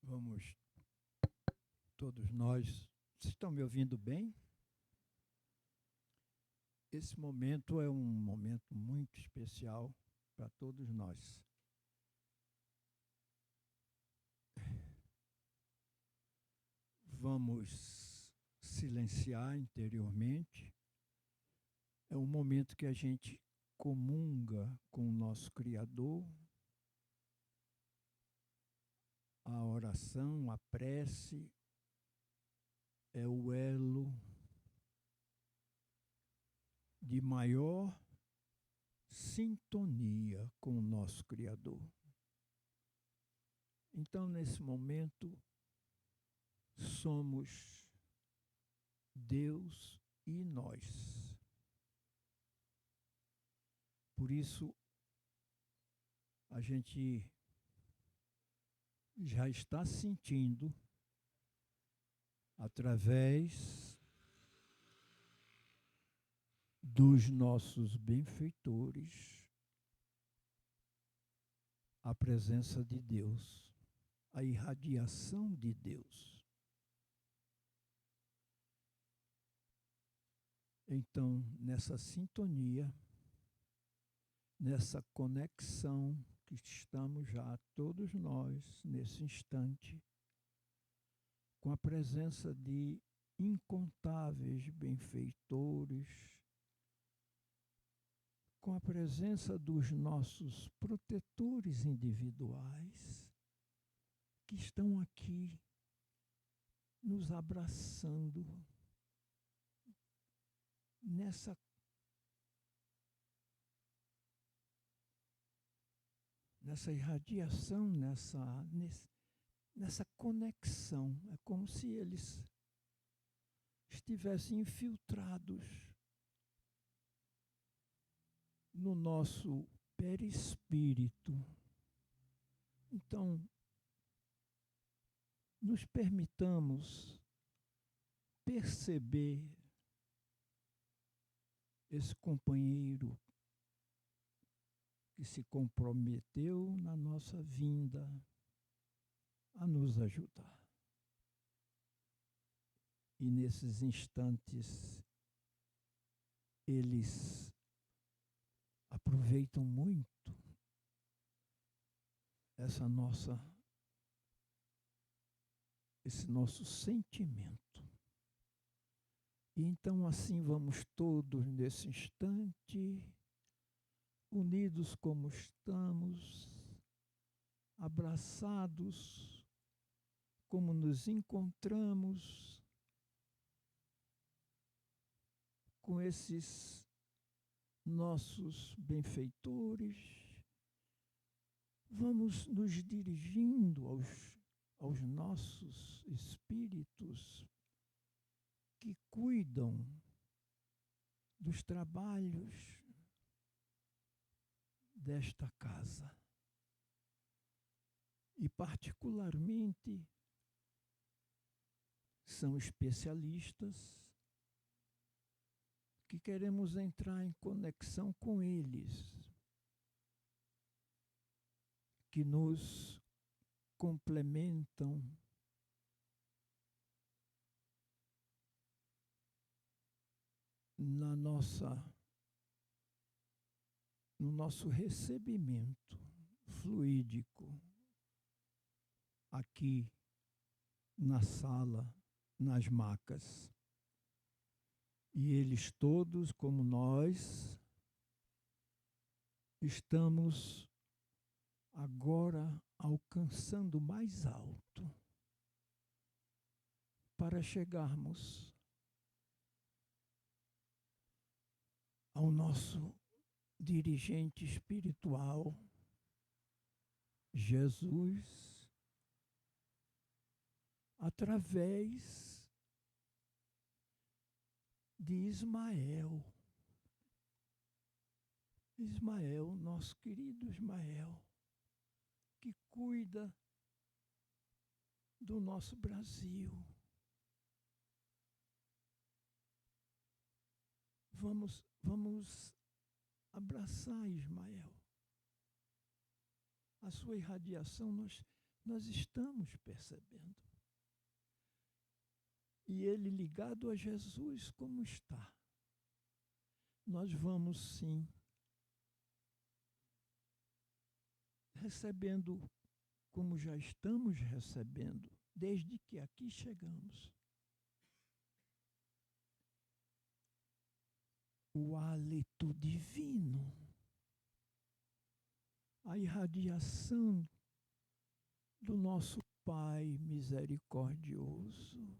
Vamos, todos nós. Vocês estão me ouvindo bem? Esse momento é um momento muito especial para todos nós. Vamos silenciar interiormente. É um momento que a gente comunga com o nosso Criador. A oração, a prece, é o elo de maior sintonia com o nosso Criador. Então, nesse momento, somos Deus e nós. Por isso, a gente já está sentindo, através dos nossos benfeitores, a presença de Deus, a irradiação de Deus. Então, nessa sintonia, nessa conexão que estamos já todos nós, nesse instante, com a presença de incontáveis benfeitores, com a presença dos nossos protetores individuais, que estão aqui nos abraçando nessa irradiação, nessa conexão. É como se eles estivessem infiltrados no nosso perispírito. Então, nos permitamos perceber esse companheiro que se comprometeu na nossa vinda a nos ajudar. E nesses instantes, eles aproveitam muito esse nosso sentimento. E então assim vamos todos nesse instante, unidos como estamos, abraçados como nos encontramos, com esses nossos benfeitores. Vamos nos dirigindo aos nossos espíritos que cuidam dos trabalhos desta casa. E particularmente são especialistas que queremos entrar em conexão com eles, que nos complementam no nosso recebimento fluídico aqui na sala, nas macas. E eles todos, como nós, estamos agora alcançando mais alto para chegarmos ao nosso dirigente espiritual, Jesus, através de Ismael. Ismael, nosso querido Ismael, que cuida do nosso Brasil. Vamos abraçar Ismael. A sua irradiação Nós estamos percebendo. E ele ligado a Jesus como está. Nós vamos sim recebendo como já estamos recebendo, desde que aqui chegamos. O hálito divino, a irradiação do nosso Pai misericordioso,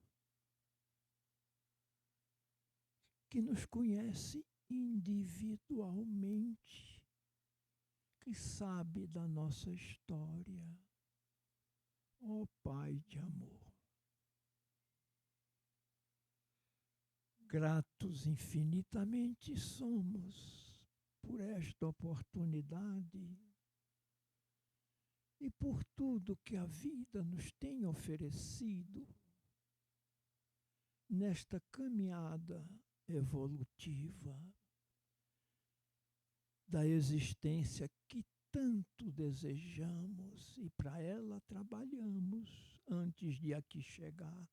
que nos conhece individualmente, que sabe da nossa história. Ó Pai de amor, gratos infinitamente somos por esta oportunidade e por tudo que a vida nos tem oferecido nesta caminhada evolutiva da existência que tanto desejamos e para ela trabalhamos antes de aqui chegar.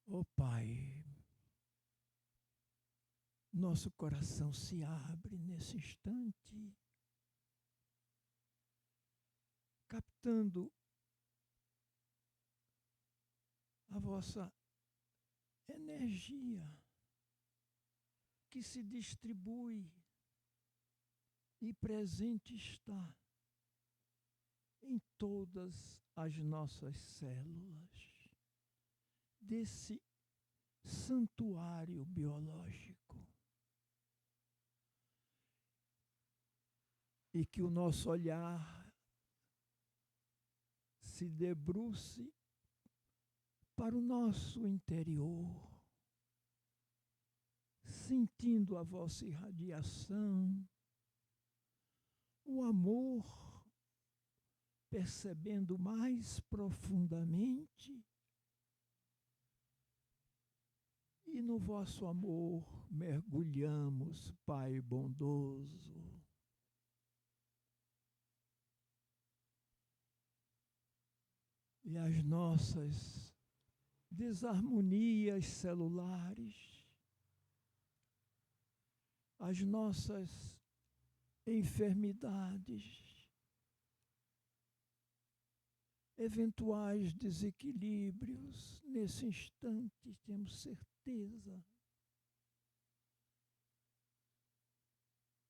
Ó Pai, nosso coração se abre nesse instante, captando a vossa energia que se distribui e presente está em todas as nossas células desse santuário biológico. E que o nosso olhar se debruce para o nosso interior, sentindo a vossa irradiação, o amor, percebendo mais profundamente, e no vosso amor mergulhamos, Pai bondoso. E as nossas desarmonias celulares, as nossas enfermidades, eventuais desequilíbrios, nesse instante temos certeza,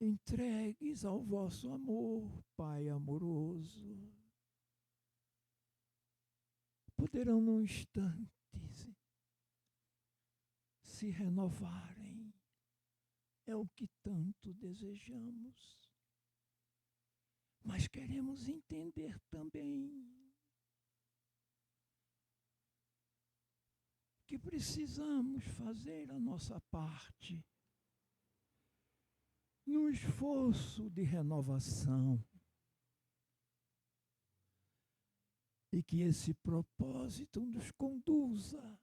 entregues ao vosso amor, Pai amoroso, poderão num instante se renovarem. É o que tanto desejamos. Mas queremos entender também que precisamos fazer a nossa parte no esforço de renovação. E que esse propósito nos conduza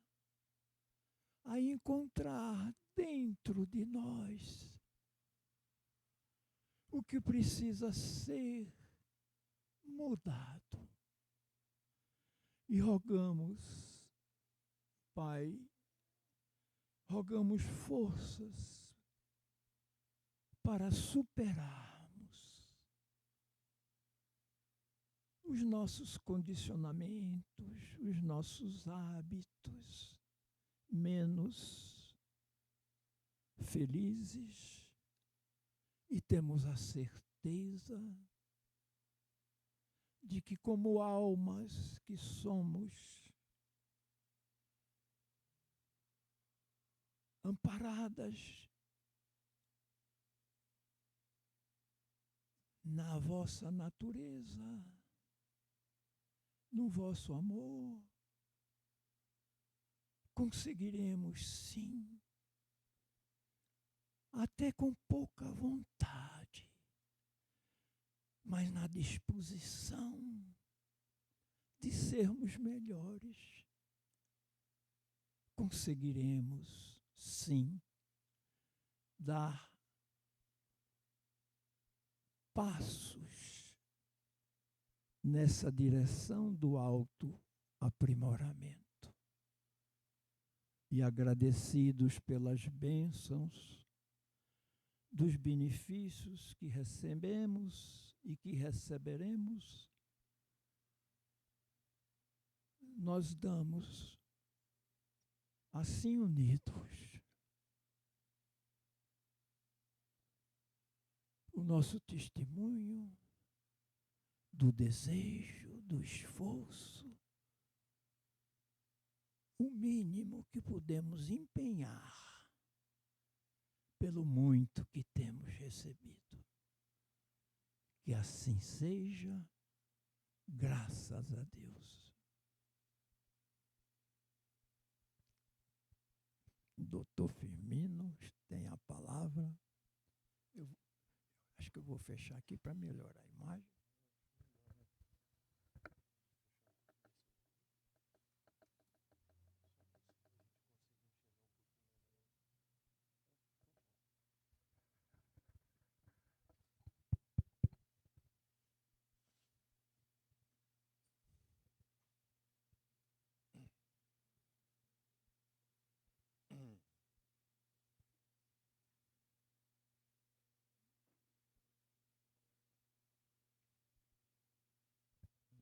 a encontrar dentro de nós o que precisa ser mudado. E rogamos, Pai, rogamos forças para superarmos os nossos condicionamentos, os nossos hábitos menos felizes, e temos a certeza de que, como almas que somos, amparadas na vossa natureza, no vosso amor, conseguiremos sim, até com pouca vontade, mas na disposição de sermos melhores, conseguiremos sim dar passos nessa direção do autoaprimoramento. E agradecidos pelas bênçãos, dos benefícios que recebemos e que receberemos, nós damos, assim unidos, o nosso testemunho do desejo, do esforço, o mínimo que podemos empenhar pelo muito que temos recebido. Que assim seja, graças a Deus. Doutor Firmino tem a palavra. Eu acho que eu vou fechar aqui para melhorar a imagem.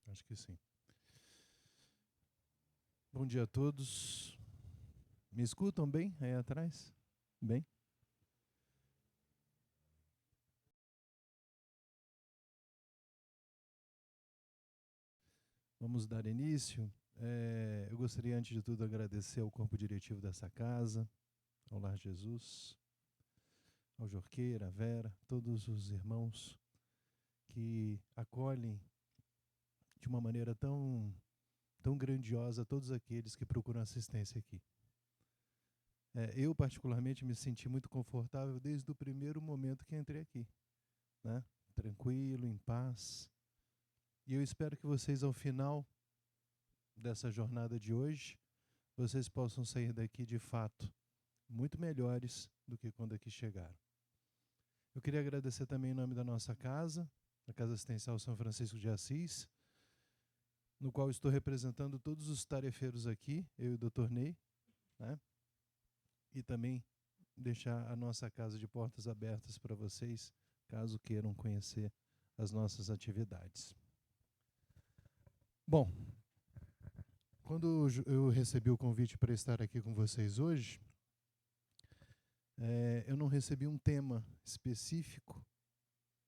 Acho que sim. Bom dia a todos. Me escutam bem aí atrás? Bem? Vamos dar início. Eu gostaria, antes de tudo, agradecer ao corpo diretivo dessa casa, ao Lar Jesus, ao Jorqueira, à Vera, todos os irmãos que acolhem de uma maneira tão grandiosa todos aqueles que procuram assistência aqui. Eu, particularmente, me senti muito confortável desde o primeiro momento que entrei aqui, né? Tranquilo, em paz. E eu espero que vocês, ao final dessa jornada de hoje, vocês possam sair daqui, de fato, muito melhores do que quando aqui chegaram. Eu queria agradecer também em nome da nossa casa, a Casa Assistencial São Francisco de Assis, no qual estou representando todos os tarefeiros aqui, eu e o Dr. Ney, né? E também deixar a nossa casa de portas abertas para vocês, caso queiram conhecer as nossas atividades. Bom, quando eu recebi o convite para estar aqui com vocês hoje, eu não recebi um tema específico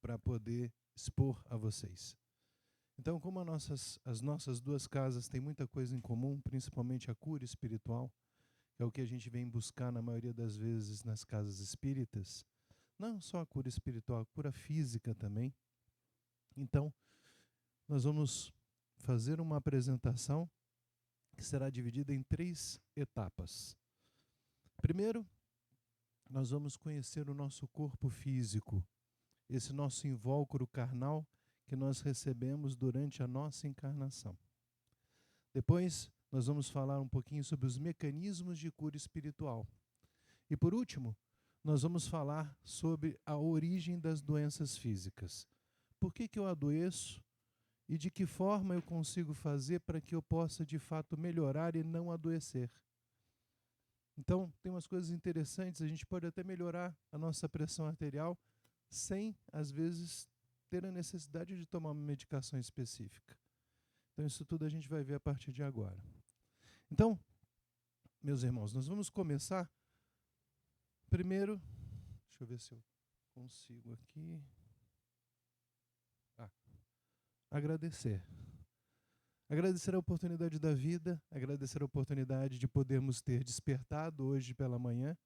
para poder expor a vocês. Então, como as nossas duas casas têm muita coisa em comum, principalmente a cura espiritual, que é o que a gente vem buscar na maioria das vezes nas casas espíritas, não só a cura espiritual, a cura física também. Então, nós vamos fazer uma apresentação que será dividida em 3 etapas. Primeiro, nós vamos conhecer o nosso corpo físico, esse nosso invólucro carnal que nós recebemos durante a nossa encarnação. Depois, nós vamos falar um pouquinho sobre os mecanismos de cura espiritual. E por último, nós vamos falar sobre a origem das doenças físicas. Por que eu adoeço e de que forma eu consigo fazer para que eu possa de fato melhorar e não adoecer. Então, tem umas coisas interessantes, a gente pode até melhorar a nossa pressão arterial sem, às vezes, ter a necessidade de tomar uma medicação específica. Então, isso tudo a gente vai ver a partir de agora. Então, meus irmãos, nós vamos começar primeiro, deixa eu ver se eu consigo aqui. Agradecer. Agradecer a oportunidade da vida, agradecer a oportunidade de podermos ter despertado hoje pela manhã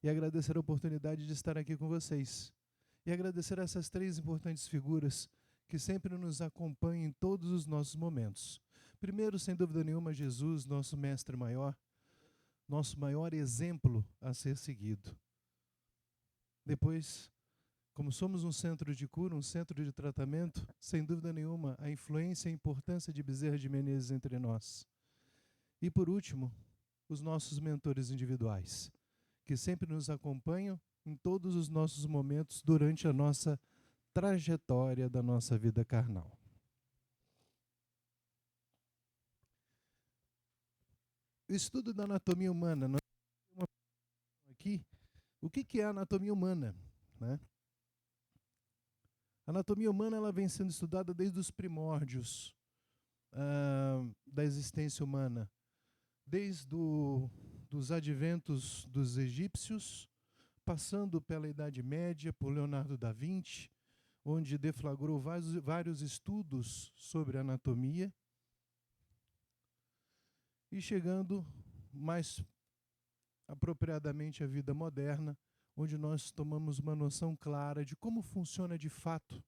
e agradecer a oportunidade de estar aqui com vocês. E agradecer a essas 3 importantes figuras que sempre nos acompanham em todos os nossos momentos. Primeiro, sem dúvida nenhuma, Jesus, nosso mestre maior, nosso maior exemplo a ser seguido. Depois, como somos um centro de cura, um centro de tratamento, sem dúvida nenhuma, a influência e a importância de Bezerra de Menezes entre nós. E por último, os nossos mentores individuais, que sempre nos acompanham em todos os nossos momentos durante a nossa trajetória da nossa vida carnal. O estudo da anatomia humana. Nós temos aqui o que é a anatomia humana, né? A anatomia humana ela vem sendo estudada desde os primórdios da existência humana, desde dos adventos dos egípcios, passando pela Idade Média, por Leonardo da Vinci, onde deflagrou vários estudos sobre anatomia, e chegando mais apropriadamente à vida moderna, onde nós tomamos uma noção clara de como funciona de fato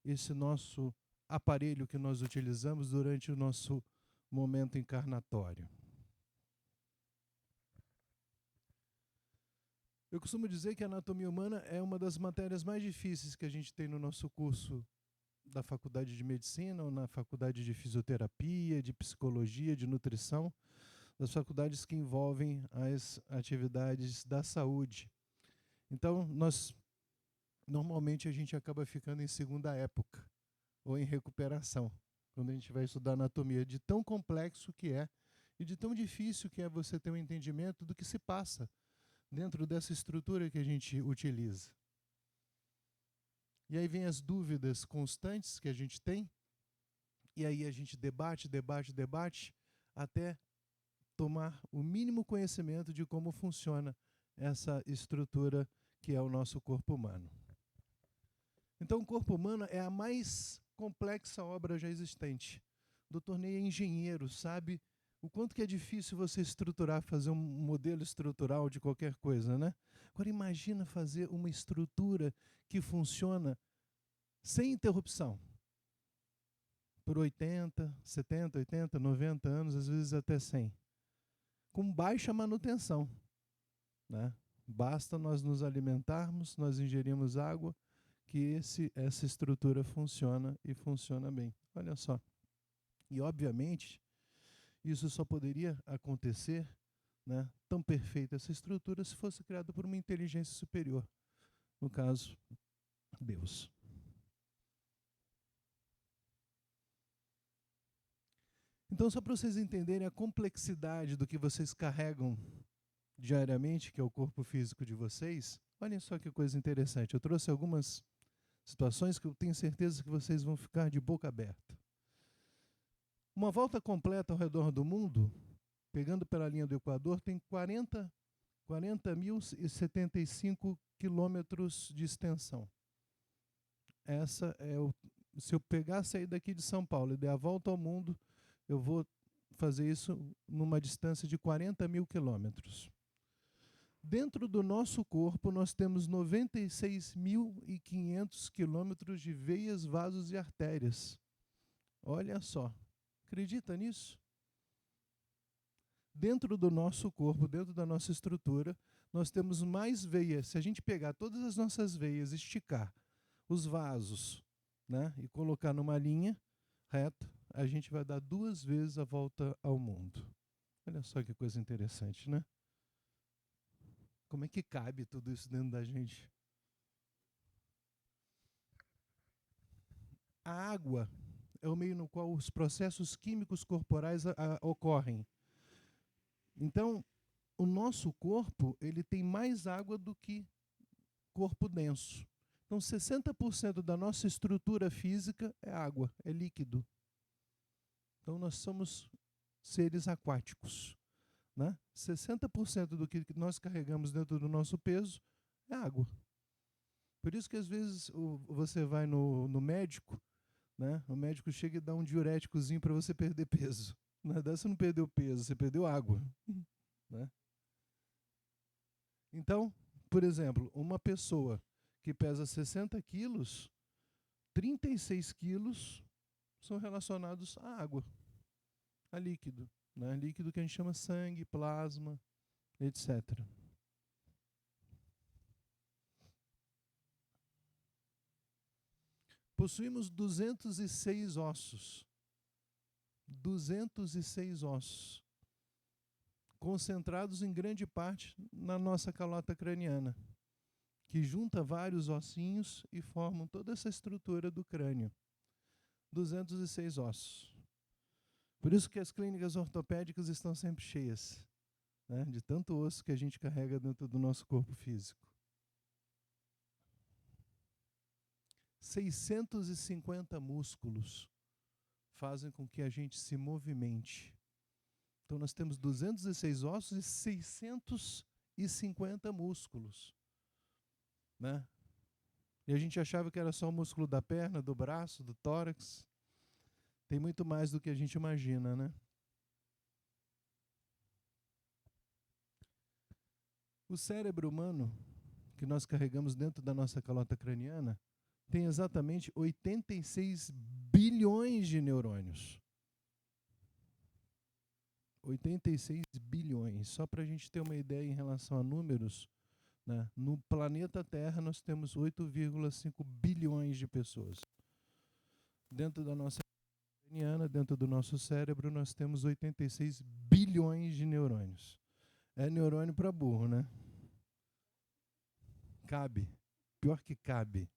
esse nosso aparelho que nós utilizamos durante o nosso momento encarnatório. Eu costumo dizer que a anatomia humana é uma das matérias mais difíceis que a gente tem no nosso curso da faculdade de medicina ou na faculdade de fisioterapia, de psicologia, de nutrição, das faculdades que envolvem as atividades da saúde. Então, normalmente a gente acaba ficando em segunda época ou em recuperação, quando a gente vai estudar anatomia, de tão complexo que é e de tão difícil que é você ter um entendimento do que se passa dentro dessa estrutura que a gente utiliza. E aí vem as dúvidas constantes que a gente tem, e aí a gente debate, até tomar o mínimo conhecimento de como funciona essa estrutura que é o nosso corpo humano. Então, o corpo humano é a mais complexa obra já existente. O Dr. Ney é engenheiro, sabe o quanto que é difícil você estruturar, fazer um modelo estrutural de qualquer coisa, né? Agora imagina fazer uma estrutura que funciona sem interrupção por 80, 70, 80, 90 anos, às vezes até 100, com baixa manutenção, né? Basta nós nos alimentarmos, nós ingerimos água, que essa estrutura funciona e funciona bem. Olha só. E, obviamente, isso só poderia acontecer, né, tão perfeita essa estrutura, se fosse criada por uma inteligência superior. No caso, Deus. Então, só para vocês entenderem a complexidade do que vocês carregam diariamente, que é o corpo físico de vocês, olhem só que coisa interessante. Eu trouxe algumas situações que eu tenho certeza que vocês vão ficar de boca aberta. Uma volta completa ao redor do mundo, pegando pela linha do Equador, tem 40.075 quilômetros de extensão. Essa é se eu pegar, sair daqui de São Paulo e der a volta ao mundo, eu vou fazer isso numa distância de 40.000 quilômetros. Dentro do nosso corpo, nós temos 96.500 quilômetros de veias, vasos e artérias. Olha só, acredita nisso? Dentro do nosso corpo, dentro da nossa estrutura, nós temos mais veias. Se a gente pegar todas as nossas veias, esticar os vasos, né, e colocar numa linha reta, a gente vai dar 2 vezes a volta ao mundo. Olha só que coisa interessante, né? Como é que cabe tudo isso dentro da gente? A água é o meio no qual os processos químicos corporais ocorrem. Então, o nosso corpo, ele tem mais água do que corpo denso. Então, 60% da nossa estrutura física é água, é líquido. Então, nós somos seres aquáticos, né? 60% do que nós carregamos dentro do nosso peso é água. Por isso que, às vezes, você vai no médico, né? O médico chega e dá um diuréticozinho para você perder peso. Na verdade, você não perdeu peso, você perdeu água. Né? Então, por exemplo, uma pessoa que pesa 60 quilos, 36 quilos são relacionados à água, a líquido. Né? Líquido que a gente chama sangue, plasma, etc. Possuímos 206 ossos. 206 ossos. Concentrados em grande parte na nossa calota craniana, que junta vários ossinhos e formam toda essa estrutura do crânio. 206 ossos. Por isso que as clínicas ortopédicas estão sempre cheias, né, de tanto osso que a gente carrega dentro do nosso corpo físico. 650 músculos fazem com que a gente se movimente. Então nós temos 206 ossos e 650 músculos, né? E a gente achava que era só o músculo da perna, do braço, do tórax. Tem muito mais do que a gente imagina, né? O cérebro humano, que nós carregamos dentro da nossa calota craniana, tem exatamente 86 bilhões de neurônios. 86 bilhões. Só para a gente ter uma ideia em relação a números, né? No planeta Terra nós temos 8,5 bilhões de pessoas. Dentro da nossa craniana, dentro do nosso cérebro, nós temos 86 bilhões de neurônios. É neurônio para burro, né? Cabe. Pior que cabe.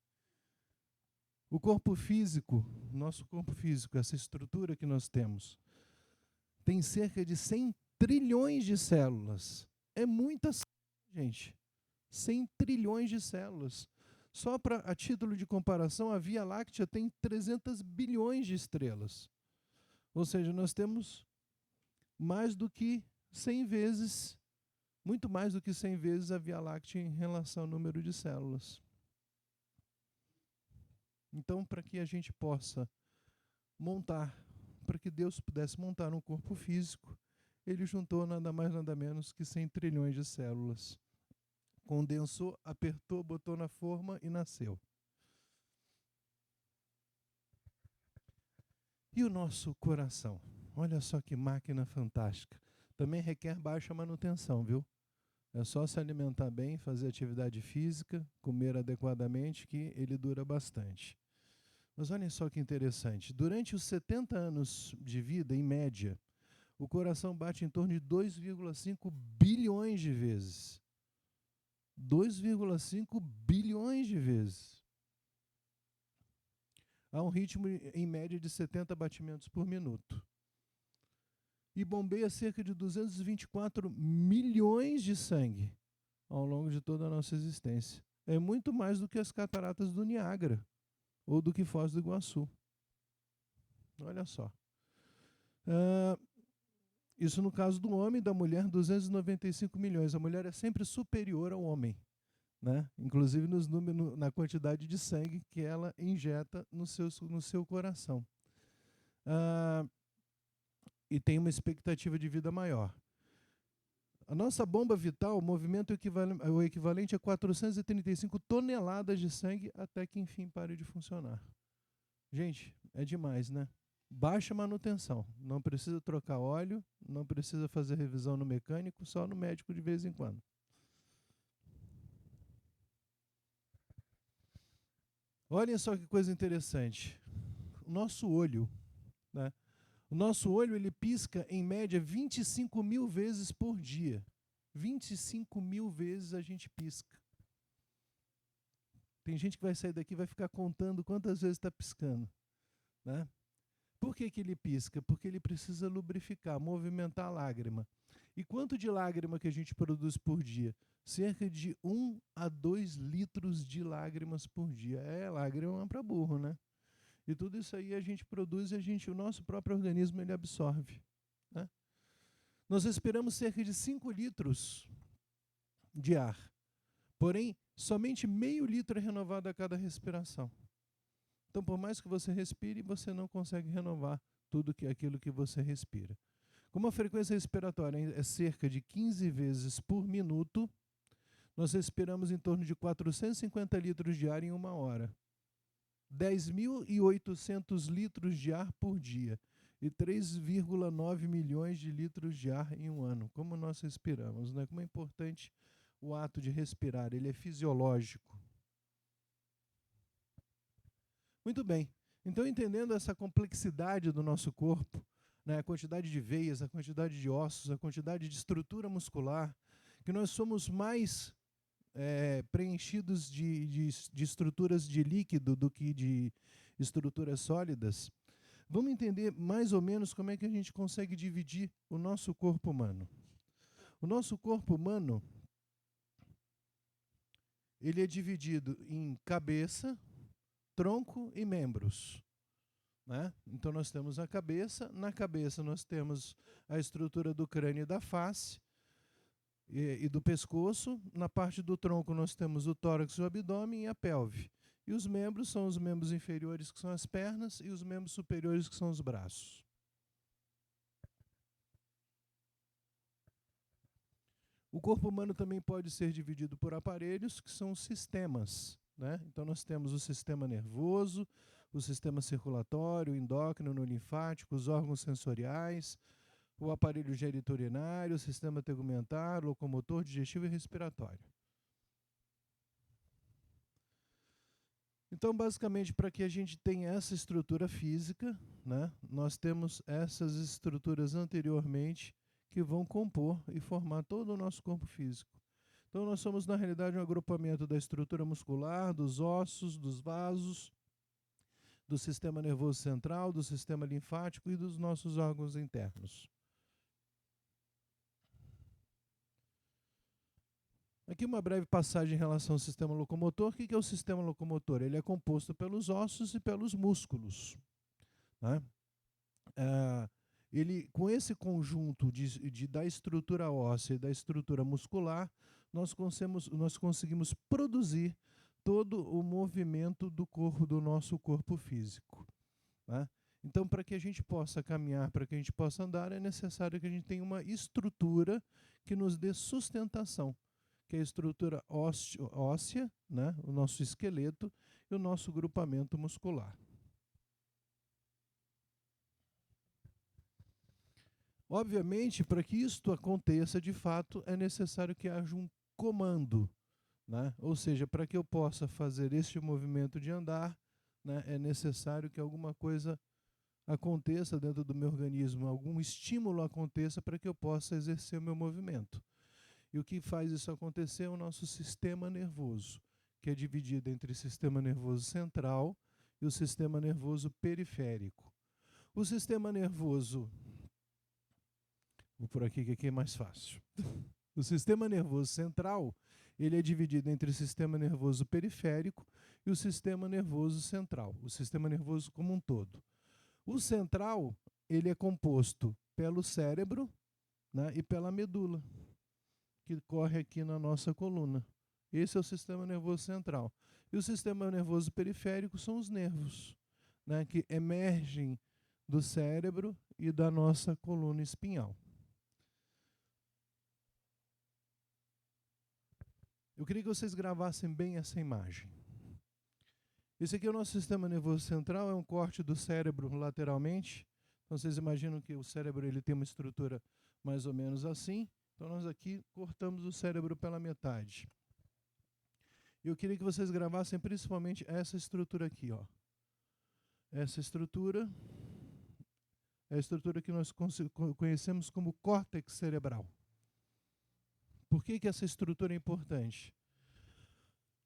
O corpo físico, nosso corpo físico, essa estrutura que nós temos, tem cerca de 100 trilhões de células. É muita célula, gente. 100 trilhões de células. Só a título de comparação, a Via Láctea tem 300 bilhões de estrelas. Ou seja, nós temos mais do que 100 vezes, muito mais do que 100 vezes a Via Láctea em relação ao número de células. Então, para que a gente possa montar, para que Deus pudesse montar um corpo físico, ele juntou nada mais nada menos que 100 trilhões de células. Condensou, apertou, botou na forma e nasceu. E o nosso coração? Olha só que máquina fantástica. Também requer baixa manutenção, viu? É só se alimentar bem, fazer atividade física, comer adequadamente, que ele dura bastante. Mas olhem só que interessante. Durante os 70 anos de vida, em média, o coração bate em torno de 2,5 bilhões de vezes. 2,5 bilhões de vezes. Há um ritmo, em média, de 70 batimentos por minuto. E bombeia cerca de 224 milhões de sangue ao longo de toda a nossa existência. É muito mais do que as cataratas do Niágara ou do que Foz do Iguaçu. Olha só. Isso no caso do homem, da mulher, 295 milhões. A mulher é sempre superior ao homem, né? Inclusive nos números, na quantidade de sangue que ela injeta no seu coração. E tem uma expectativa de vida maior. A nossa bomba vital movimenta o equivalente a 435 toneladas de sangue até que, enfim, pare de funcionar. Gente, é demais, né? Baixa manutenção. Não precisa trocar óleo, não precisa fazer revisão no mecânico, só no médico de vez em quando. Olhem só que coisa interessante. O nosso olho, né? O nosso olho, ele pisca, em média, 25 mil vezes por dia. 25 mil vezes a gente pisca. Tem gente que vai sair daqui e vai ficar contando quantas vezes está piscando, né? Por que ele pisca? Porque ele precisa lubrificar, movimentar a lágrima. E quanto de lágrima que a gente produz por dia? Cerca de 1 a 2 litros de lágrimas por dia. Lágrima para burro, né? E tudo isso aí a gente produz e o nosso próprio organismo ele absorve, né? Nós respiramos cerca de 5 litros de ar. Porém, somente meio litro é renovado a cada respiração. Então, por mais que você respire, você não consegue renovar tudo aquilo que você respira. Como a frequência respiratória é cerca de 15 vezes por minuto, nós respiramos em torno de 450 litros de ar em 1 hora. 10.800 litros de ar por dia e 3,9 milhões de litros de ar em 1 ano. Como nós respiramos, né? Como é importante o ato de respirar, ele é fisiológico. Muito bem. Então, entendendo essa complexidade do nosso corpo, né, a quantidade de veias, a quantidade de ossos, a quantidade de estrutura muscular, que nós somos mais preenchidos de estruturas de líquido do que de estruturas sólidas, Vamos entender mais ou menos como é que a gente consegue dividir o nosso corpo humano. O nosso corpo humano, ele é dividido em cabeça, tronco e membros, né? Então nós temos a cabeça, na cabeça nós temos a estrutura do crânio e da face e do pescoço, na parte do tronco nós temos o tórax, o abdômen e a pelve. E os membros são os membros inferiores, que são as pernas, e os membros superiores, que são os braços. O corpo humano também pode ser dividido por aparelhos, que são os sistemas, né? Então nós temos o sistema nervoso, o sistema circulatório, o endócrino, o linfático, os órgãos sensoriais, o aparelho geniturinário, o sistema tegumentar, locomotor, digestivo e respiratório. Então, basicamente, para que a gente tenha essa estrutura física, né, nós temos essas estruturas anteriormente que vão compor e formar todo o nosso corpo físico. Então, nós somos, na realidade, um agrupamento da estrutura muscular, dos ossos, dos vasos, do sistema nervoso central, do sistema linfático e dos nossos órgãos internos. Aqui uma breve passagem em relação ao sistema locomotor. O que é o sistema locomotor? Ele é composto pelos ossos e pelos músculos, né? Com esse conjunto da estrutura óssea e da estrutura muscular, nós conseguimos produzir todo o movimento do nosso corpo físico, né? Então, para que a gente possa caminhar, para que a gente possa andar, é necessário que a gente tenha uma estrutura que nos dê sustentação, que é a estrutura óssea, né, o nosso esqueleto e o nosso grupamento muscular. Obviamente, para que isto aconteça de fato, é necessário que haja um comando, né? Ou seja, para que eu possa fazer este movimento de andar, né, é necessário que alguma coisa aconteça dentro do meu organismo, algum estímulo aconteça para que eu possa exercer o meu movimento. E o que faz isso acontecer é o nosso sistema nervoso, que é dividido entre o sistema nervoso central e o sistema nervoso periférico. O sistema nervoso... Vou por aqui, que aqui é mais fácil. O sistema nervoso central, ele é dividido entre o sistema nervoso periférico e o sistema nervoso central, o sistema nervoso como um todo. O central, ele é composto pelo cérebro, né, e pela medula, que corre aqui na nossa coluna. Esse é o sistema nervoso central. E o sistema nervoso periférico são os nervos, né, que emergem do cérebro e da nossa coluna espinhal. Eu queria que vocês gravassem bem essa imagem. Esse aqui é o nosso sistema nervoso central, é um corte do cérebro lateralmente. Então vocês imaginam que o cérebro ele tem uma estrutura mais ou menos assim. Então nós aqui cortamos o cérebro pela metade. Eu queria que vocês gravassem principalmente essa estrutura aqui, ó. Essa estrutura é a estrutura que nós conhecemos como córtex cerebral. Por que essa estrutura é importante?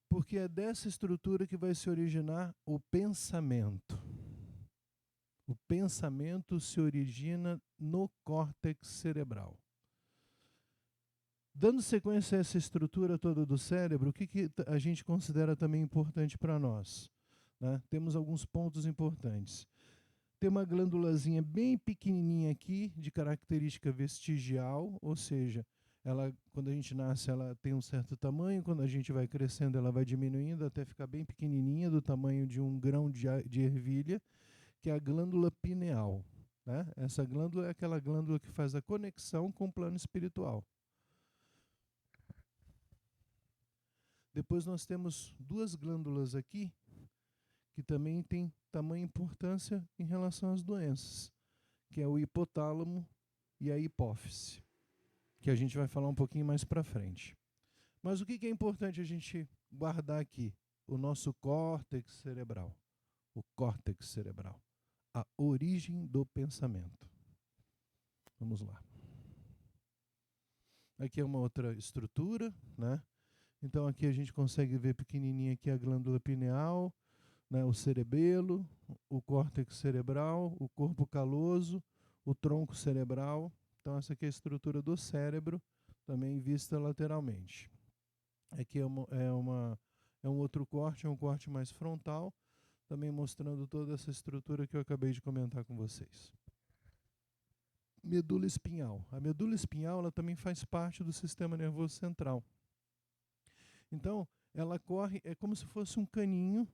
Porque é dessa estrutura que vai se originar o pensamento. O pensamento se origina no córtex cerebral. Dando sequência a essa estrutura toda do cérebro, o que a gente considera também importante para nós, né? Temos alguns pontos importantes. Tem uma glândulazinha bem pequenininha aqui, de característica vestigial, ou seja, ela, quando a gente nasce, ela tem um certo tamanho, quando a gente vai crescendo, ela vai diminuindo até ficar bem pequenininha, do tamanho de um grão de ervilha, que é a glândula pineal, né? Essa glândula é aquela glândula que faz a conexão com o plano espiritual. Depois nós temos duas glândulas aqui, que também têm tamanha importância em relação às doenças, que é o hipotálamo e a hipófise, que a gente vai falar um pouquinho mais para frente. Mas o que é importante a gente guardar aqui? O nosso córtex cerebral. O córtex cerebral. A origem do pensamento. Vamos lá. Aqui é uma outra estrutura, né? Então aqui a gente consegue ver pequenininha aqui a glândula pineal, né, o cerebelo, o córtex cerebral, o corpo caloso, o tronco cerebral. Então essa aqui é a estrutura do cérebro, também vista lateralmente. Aqui é um outro corte, é um corte mais frontal, também mostrando toda essa estrutura que eu acabei de comentar com vocês. Medula espinhal. A medula espinhal ela também faz parte do sistema nervoso central. Então, ela corre, é como se fosse um caninho,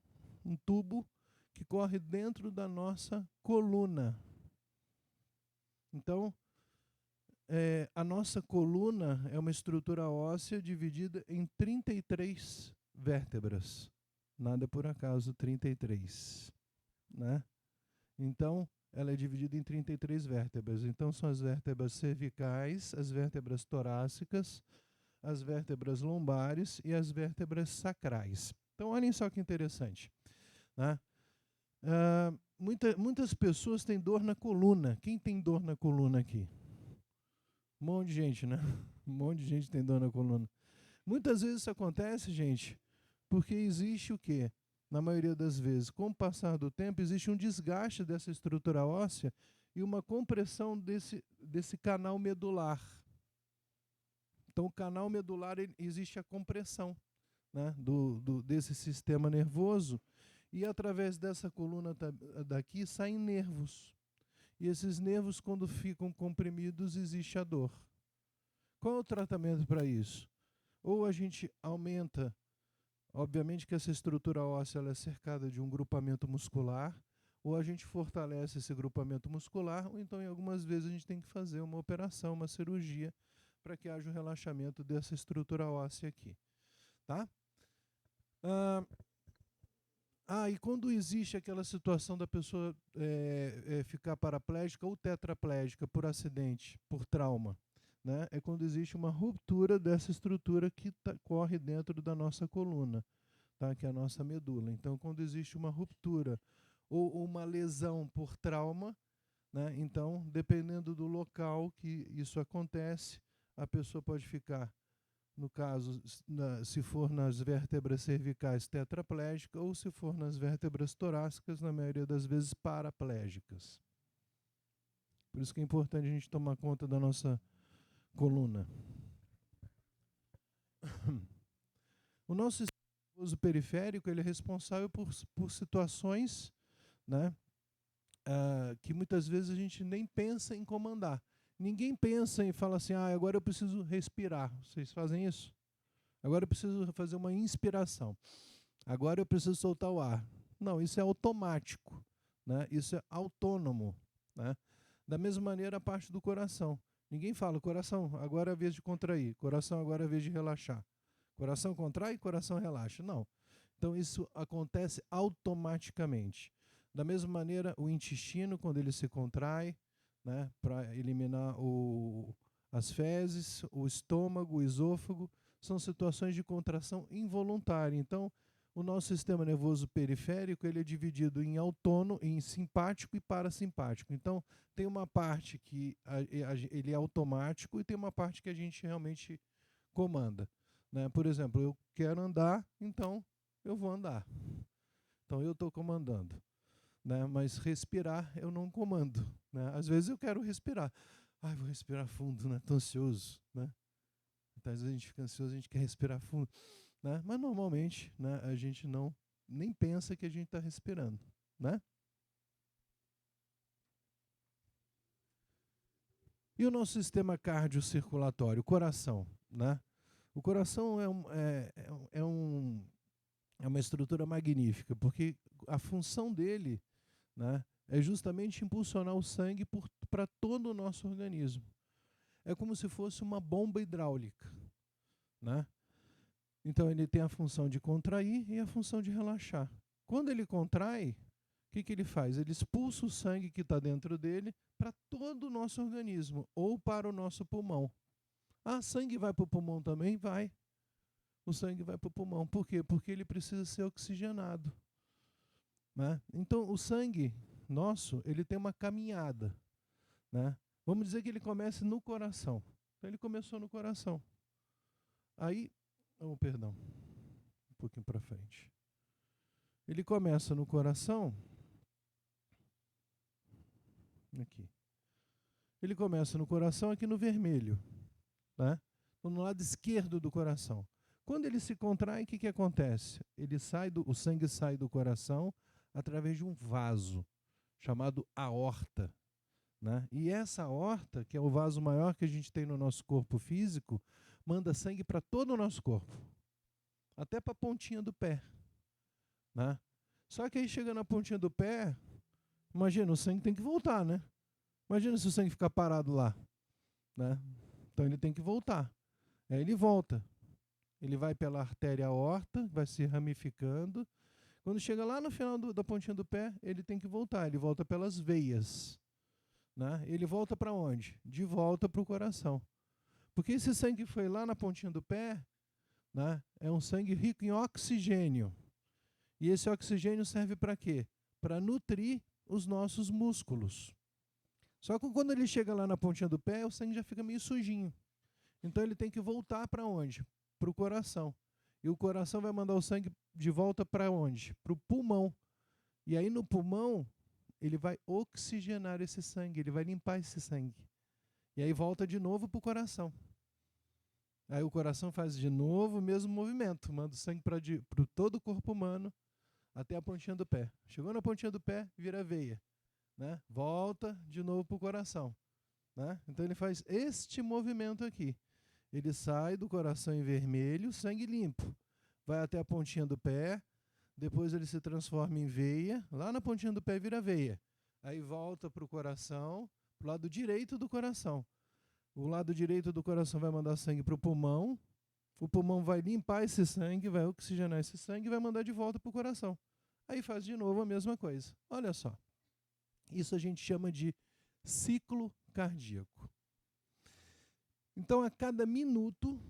um tubo, que corre dentro da nossa coluna. Então, a nossa coluna é uma estrutura óssea dividida em 33 vértebras. Nada por acaso, 33. Né? Então, ela é dividida em 33 vértebras. Então, são as vértebras cervicais, as vértebras torácicas, as vértebras lombares e as vértebras sacrais. Então, olhem só que interessante. Né? Muitas pessoas têm dor na coluna. Quem tem dor na coluna aqui? Um monte de gente, né? Um monte de gente tem dor na coluna. Muitas vezes isso acontece, gente, porque existe o quê? Na maioria das vezes, com o passar do tempo, existe um desgaste dessa estrutura óssea e uma compressão desse canal medular. Então, o canal medular, existe a compressão, né, desse sistema nervoso, e através dessa coluna daqui saem nervos. E esses nervos, quando ficam comprimidos, existe a dor. Qual é o tratamento para isso? Ou a gente aumenta, obviamente que essa estrutura óssea ela é cercada de um grupamento muscular, ou a gente fortalece esse grupamento muscular, ou então, em algumas vezes, a gente tem que fazer uma operação, uma cirurgia, para que haja o relaxamento dessa estrutura óssea aqui. Tá? E quando existe aquela situação da pessoa ficar paraplégica ou tetraplégica por acidente, por trauma, né? É quando existe uma ruptura dessa estrutura que corre dentro da nossa coluna, tá? Que é a nossa medula. Então, quando existe uma ruptura ou uma lesão por trauma, né? Então, dependendo do local que isso acontece, a pessoa pode ficar, no caso, se for nas vértebras cervicais, tetraplégica, ou se for nas vértebras torácicas, na maioria das vezes, paraplégicas. Por isso que é importante a gente tomar conta da nossa coluna. O nosso sistema nervoso periférico ele é responsável por situações, né, que muitas vezes a gente nem pensa em comandar. Ninguém pensa e fala assim, agora eu preciso respirar. Vocês fazem isso? Agora eu preciso fazer uma inspiração. Agora eu preciso soltar o ar. Não, isso é automático, né? Isso é autônomo, né? Da mesma maneira a parte do coração. Ninguém fala, coração, agora é a vez de contrair. Coração, agora é a vez de relaxar. Coração contrai, coração relaxa. Não. Então isso acontece automaticamente. Da mesma maneira, o intestino, quando ele se contrai, né, para eliminar as fezes, o estômago, o esôfago, são situações de contração involuntária. Então, o nosso sistema nervoso periférico ele é dividido em autônomo, em simpático e parasimpático. Então, tem uma parte que ele é automático e tem uma parte que a gente realmente comanda. Né? Por exemplo, eu quero andar, então eu vou andar. Então, eu estou comandando. Né? Mas respirar eu não comando. Né? Às vezes eu quero respirar. Vou respirar fundo, né? Estou ansioso. Né? Então, às vezes a gente fica ansioso, a gente quer respirar fundo. Né? Mas normalmente, né, a gente nem pensa que a gente está respirando. Né? E o nosso sistema cardiocirculatório, o coração. Né? O coração é uma estrutura magnífica, porque a função dele, né, é justamente impulsionar o sangue para todo o nosso organismo. É como se fosse uma bomba hidráulica. Né? Então ele tem a função de contrair e a função de relaxar. Quando ele contrai, o que ele faz? Ele expulsa o sangue que está dentro dele para todo o nosso organismo ou para o nosso pulmão. Sangue vai para o pulmão também? Vai. O sangue vai para o pulmão. Por quê? Porque ele precisa ser oxigenado. Né? Então o sangue nosso, ele tem uma caminhada. Né? Vamos dizer que ele comece no coração. Então ele começou no coração. Aí, perdão, um pouquinho para frente. Ele começa no coração. Aqui. Ele começa no coração aqui no vermelho, né? Então, no lado esquerdo do coração. Quando ele se contrai, o que acontece? O sangue sai do coração através de um vaso chamado aorta, né? E essa aorta, que é o vaso maior que a gente tem no nosso corpo físico, manda sangue para todo o nosso corpo, até para a pontinha do pé, né? Só que aí chega na pontinha do pé, imagina, o sangue tem que voltar, né? Imagina se o sangue ficar parado lá, né? Então ele tem que voltar. Aí ele volta. Ele vai pela artéria aorta, vai se ramificando. Quando chega lá no final da pontinha do pé, ele tem que voltar. Ele volta pelas veias, né? Ele volta para onde? De volta para o coração. Porque esse sangue que foi lá na pontinha do pé, né, é um sangue rico em oxigênio. E esse oxigênio serve para quê? Para nutrir os nossos músculos. Só que quando ele chega lá na pontinha do pé, o sangue já fica meio sujinho. Então ele tem que voltar para onde? Para o coração. E o coração vai mandar o sangue de volta para onde? Para o pulmão. E aí no pulmão, ele vai oxigenar esse sangue, ele vai limpar esse sangue. E aí volta de novo para o coração. Aí o coração faz de novo o mesmo movimento, manda o sangue para todo o corpo humano até a pontinha do pé. Chegou na pontinha do pé, vira veia, né? Volta de novo para o coração, né? Então ele faz este movimento aqui. Ele sai do coração em vermelho, sangue limpo, vai até a pontinha do pé, depois ele se transforma em veia, lá na pontinha do pé vira veia. Aí volta para o coração, para o lado direito do coração. O lado direito do coração vai mandar sangue para o pulmão vai limpar esse sangue, vai oxigenar esse sangue e vai mandar de volta para o coração. Aí faz de novo a mesma coisa. Olha só. Isso a gente chama de ciclo cardíaco. Então, a cada minuto,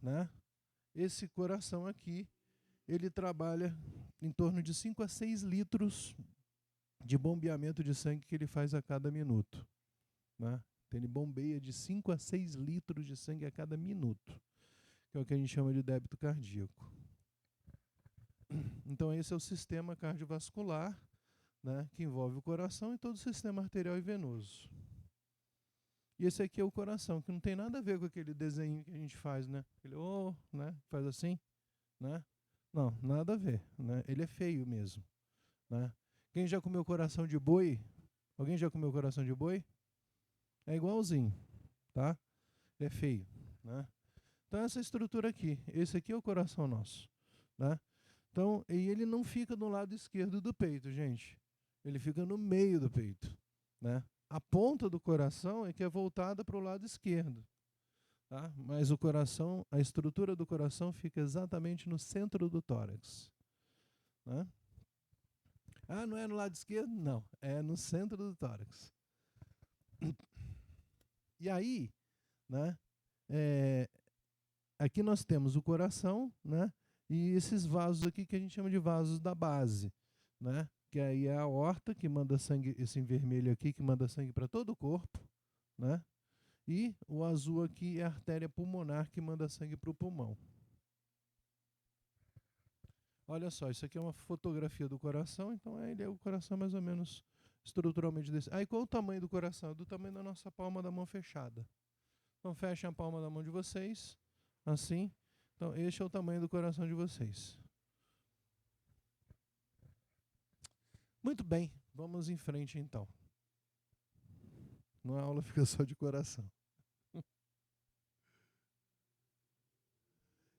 né, esse coração aqui, ele trabalha em torno de 5 a 6 litros de bombeamento de sangue que ele faz a cada minuto, né? Então, ele bombeia de 5 a 6 litros de sangue a cada minuto, que é o que a gente chama de débito cardíaco. Então, esse é o sistema cardiovascular, né, que envolve o coração e todo o sistema arterial e venoso. E esse aqui é o coração, que não tem nada a ver com aquele desenho que a gente faz, né? Ele, né, faz assim, né? Não, nada a ver, né? Ele é feio mesmo, né? Quem já comeu coração de boi? Alguém já comeu coração de boi? É igualzinho, tá? Ele é feio, né? Então essa estrutura aqui, esse aqui é o coração nosso, né? Então, e ele não fica do lado esquerdo do peito, gente. Ele fica no meio do peito, né? A ponta do coração é que é voltada para o lado esquerdo, tá? Mas o coração, a estrutura do coração fica exatamente no centro do tórax, né? Ah, não é no lado esquerdo? Não, é no centro do tórax. E aí, né? Aqui nós temos o coração, né? E esses vasos aqui que a gente chama de vasos da base, né? Que aí é a aorta que manda sangue, esse em vermelho aqui que manda sangue para todo o corpo, né? E o azul aqui é a artéria pulmonar que manda sangue para o pulmão. Olha só, isso aqui é uma fotografia do coração, então ele é o coração mais ou menos estruturalmente desse. Aí qual é o tamanho do coração? Do tamanho da nossa palma da mão fechada. Então fechem a palma da mão de vocês, assim. Então este é o tamanho do coração de vocês. Muito bem, vamos em frente então. Não a aula fica só de coração.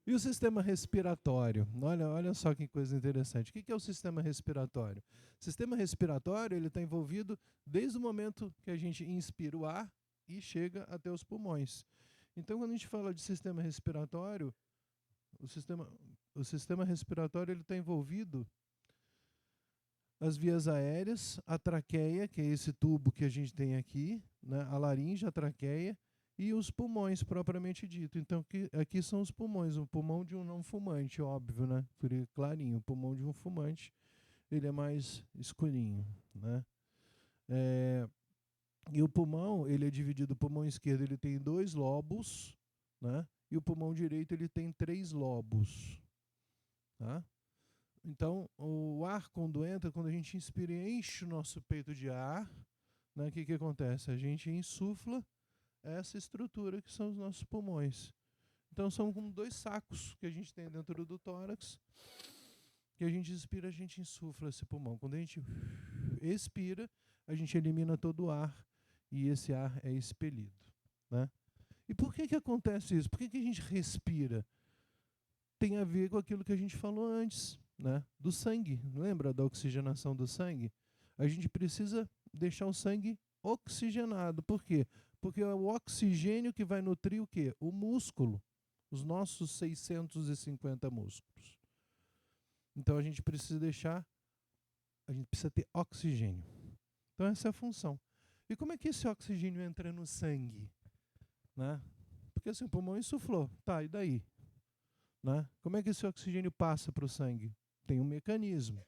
E o sistema respiratório? Olha só que coisa interessante. O que é o sistema respiratório? O sistema respiratório ele está envolvido desde o momento que a gente inspira o ar e chega até os pulmões. Então, quando a gente fala de sistema respiratório, o sistema respiratório está envolvido as vias aéreas, a traqueia, que é esse tubo que a gente tem aqui, né, a laringe, a traqueia, e os pulmões, propriamente dito. Então, aqui são os pulmões. O pulmão de um não fumante, óbvio, né? Porque clarinho. O pulmão de um fumante, ele é mais escurinho, né? E o pulmão, ele é dividido. O pulmão esquerdo, ele tem 2 lobos, né? E o pulmão direito, ele tem 3 lobos, tá? Então, o ar, quando entra, quando a gente inspira e enche o nosso peito de ar, né, o que acontece? A gente insufla essa estrutura que são os nossos pulmões. Então, são como 2 sacos que a gente tem dentro do tórax, que a gente inspira, a gente insufla esse pulmão. Quando a gente expira, a gente elimina todo o ar e esse ar é expelido, né? E por que acontece isso? Por que a gente respira? Tem a ver com aquilo que a gente falou antes, né? Do sangue. Lembra da oxigenação do sangue? A gente precisa deixar o sangue oxigenado. Por quê? Porque é o oxigênio que vai nutrir o quê? O músculo. Os nossos 650 músculos. Então a gente precisa ter oxigênio. Então essa é a função. E como é que esse oxigênio entra no sangue? Né? Porque assim, o pulmão insuflou. Tá, e daí? Né? Como é que esse oxigênio passa para o sangue? Tem um mecanismo.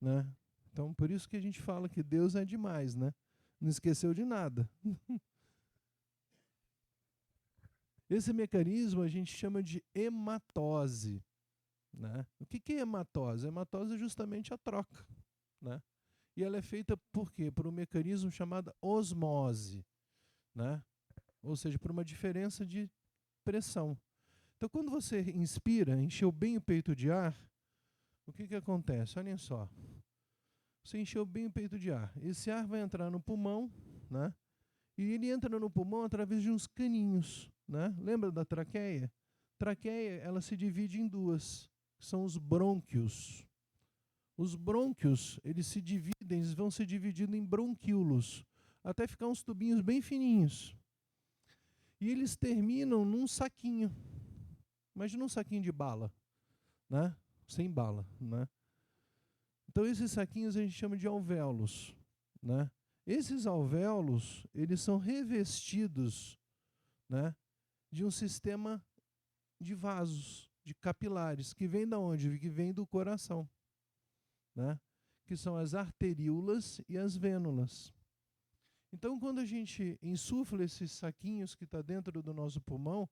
Né? Então por isso que a gente fala que Deus é demais, né? Não esqueceu de nada. Esse mecanismo a gente chama de hematose. Né? O que é hematose? Hematose é justamente a troca. Né? E ela é feita por quê? Por um mecanismo chamado osmose. Né? Ou seja, por uma diferença de pressão. Então, quando você inspira, encheu bem o peito de ar, o que acontece? Olhem só. Você encheu bem o peito de ar. Esse ar vai entrar no pulmão, né? E ele entra no pulmão através de uns caninhos, né? Lembra da traqueia? Traqueia, ela se divide em 2, que são os brônquios. Os brônquios, eles vão se dividindo em bronquíolos, até ficar uns tubinhos bem fininhos. E eles terminam num saquinho. Imagina um saquinho de bala, né? Sem bala, né? Então esses saquinhos a gente chama de alvéolos, né? Esses alvéolos, eles são revestidos, né, de um sistema de vasos, de capilares, que vem da onde? Que vem do coração, né? Que são as arteríolas e as vênulas. Então, quando a gente insufla esses saquinhos que está dentro do nosso pulmão,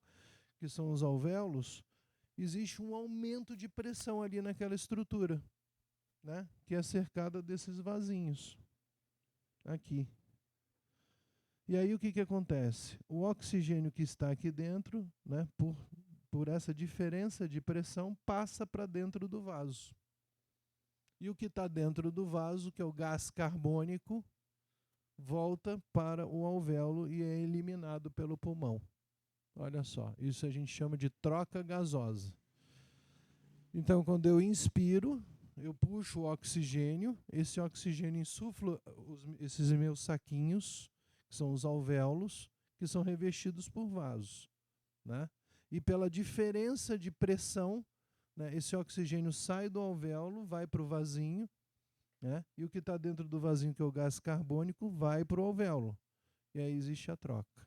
que são os alvéolos, existe um aumento de pressão ali naquela estrutura, né, que é cercada desses vasinhos. Aqui. E aí o que acontece? O oxigênio que está aqui dentro, né, por essa diferença de pressão, passa para dentro do vaso. E o que está dentro do vaso, que é o gás carbônico, volta para o alvéolo e é eliminado pelo pulmão. Olha só, isso a gente chama de troca gasosa. Então, quando eu inspiro, eu puxo o oxigênio, esse oxigênio insufla esses meus saquinhos, que são os alvéolos, que são revestidos por vasos, né? E pela diferença de pressão, né, esse oxigênio sai do alvéolo, vai para o vasinho, né? E o que está dentro do vasinho, que é o gás carbônico, vai para o alvéolo. E aí existe a troca.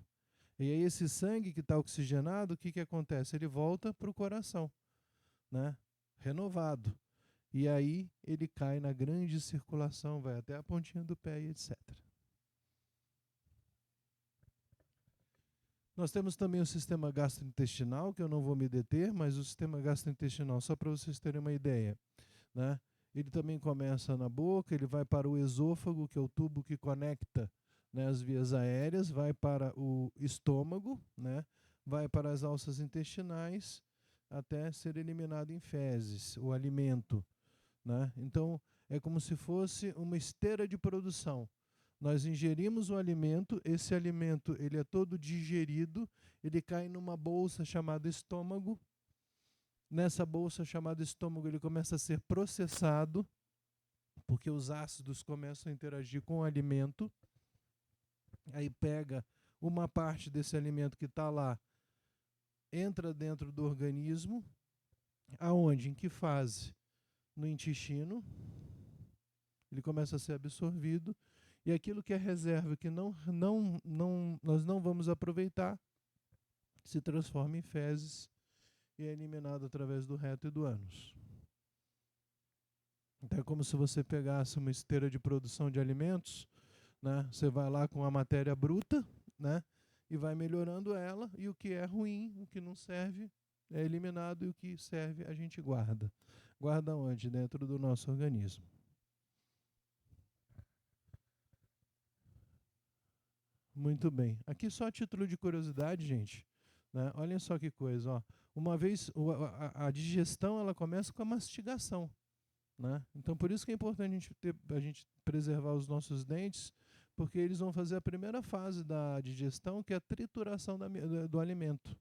E aí esse sangue que está oxigenado, o que acontece? Ele volta para o coração, né? Renovado. E aí ele cai na grande circulação, vai até a pontinha do pé e etc. Nós temos também o sistema gastrointestinal, que eu não vou me deter, mas o sistema gastrointestinal, só para vocês terem uma ideia, né? Ele também começa na boca, ele vai para o esôfago, que é o tubo que conecta, né, as vias aéreas, vai para o estômago, né, vai para as alças intestinais, até ser eliminado em fezes, o alimento, né? Então, é como se fosse uma esteira de produção. Nós ingerimos o alimento, esse alimento ele é todo digerido, ele cai numa bolsa chamada estômago. Nessa bolsa chamada estômago ele começa a ser processado, porque os ácidos começam a interagir com o alimento. Aí pega uma parte desse alimento que está lá, entra dentro do organismo. Aonde? Em que fase? No intestino. Ele começa a ser absorvido. E aquilo que é reserva, que nós não vamos aproveitar, se transforma em fezes e é eliminado através do reto e do ânus. Então é como se você pegasse uma esteira de produção de alimentos, né? Você vai lá com a matéria bruta, né, e vai melhorando ela, e o que é ruim, o que não serve, é eliminado, e o que serve a gente guarda. Guarda onde? Dentro do nosso organismo. Muito bem. Aqui só a título de curiosidade, gente, né? Olhem só que coisa, ó. Uma vez a digestão ela começa com a mastigação, né? Então por isso que é importante a gente preservar os nossos dentes, porque eles vão fazer a primeira fase da digestão, que é a trituração do alimento,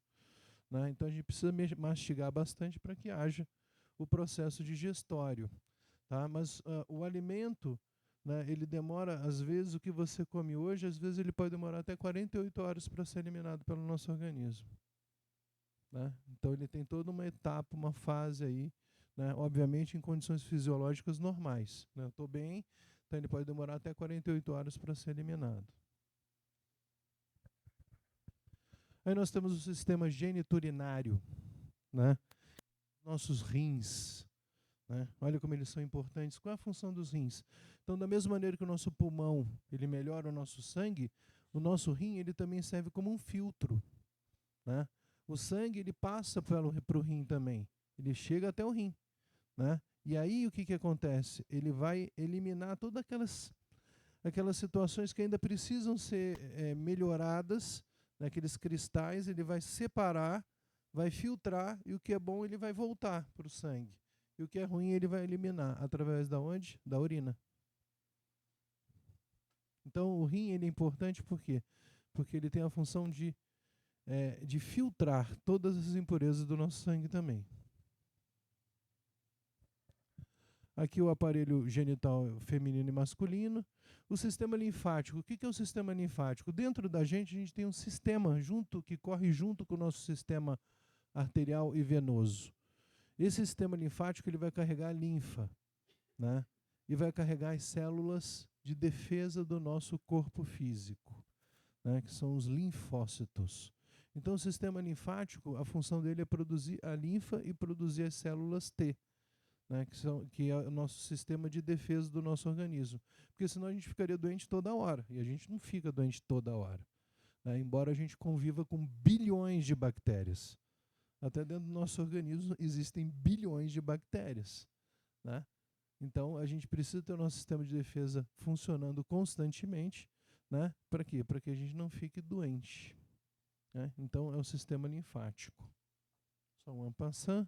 né? Então a gente precisa mastigar bastante para que haja o processo digestório, tá? Mas o alimento, né, ele demora, às vezes, o que você come hoje, às vezes ele pode demorar até 48 horas para ser eliminado pelo nosso organismo, né? Então ele tem toda uma etapa, uma fase aí, né, obviamente em condições fisiológicas normais, né? Eu estou bem, então ele pode demorar até 48 horas para ser eliminado. Aí nós temos o sistema geniturinário, né? Nossos rins, né? Olha como eles são importantes. Qual é a função dos rins? Então, da mesma maneira que o nosso pulmão ele melhora o nosso sangue, o nosso rim ele também serve como um filtro, né? O sangue ele passa para o rim também, ele chega até o rim, né? E aí o que acontece? Ele vai eliminar todas aquelas situações que ainda precisam ser melhoradas, naqueles cristais, ele vai separar, vai filtrar, e o que é bom ele vai voltar para o sangue. E o que é ruim ele vai eliminar. Através da onde? Da urina. Então o rim ele é importante por quê? Porque ele tem a função de filtrar todas as impurezas do nosso sangue também. Aqui o aparelho genital feminino e masculino. O sistema linfático. O que é o sistema linfático? Dentro da gente, a gente tem um sistema que corre junto com o nosso sistema arterial e venoso. Esse sistema linfático ele vai carregar a linfa, né? E vai carregar as células de defesa do nosso corpo físico, né? Que são os linfócitos. Então, o sistema linfático, a função dele é produzir a linfa e produzir as células T, né, que é o nosso sistema de defesa do nosso organismo. Porque senão a gente ficaria doente toda hora, e a gente não fica doente toda hora, né, embora a gente conviva com bilhões de bactérias. Até dentro do nosso organismo existem bilhões de bactérias, né? Então a gente precisa ter o nosso sistema de defesa funcionando constantemente, né? Para quê? Para que a gente não fique doente, né? Então é o sistema linfático. Só um passant.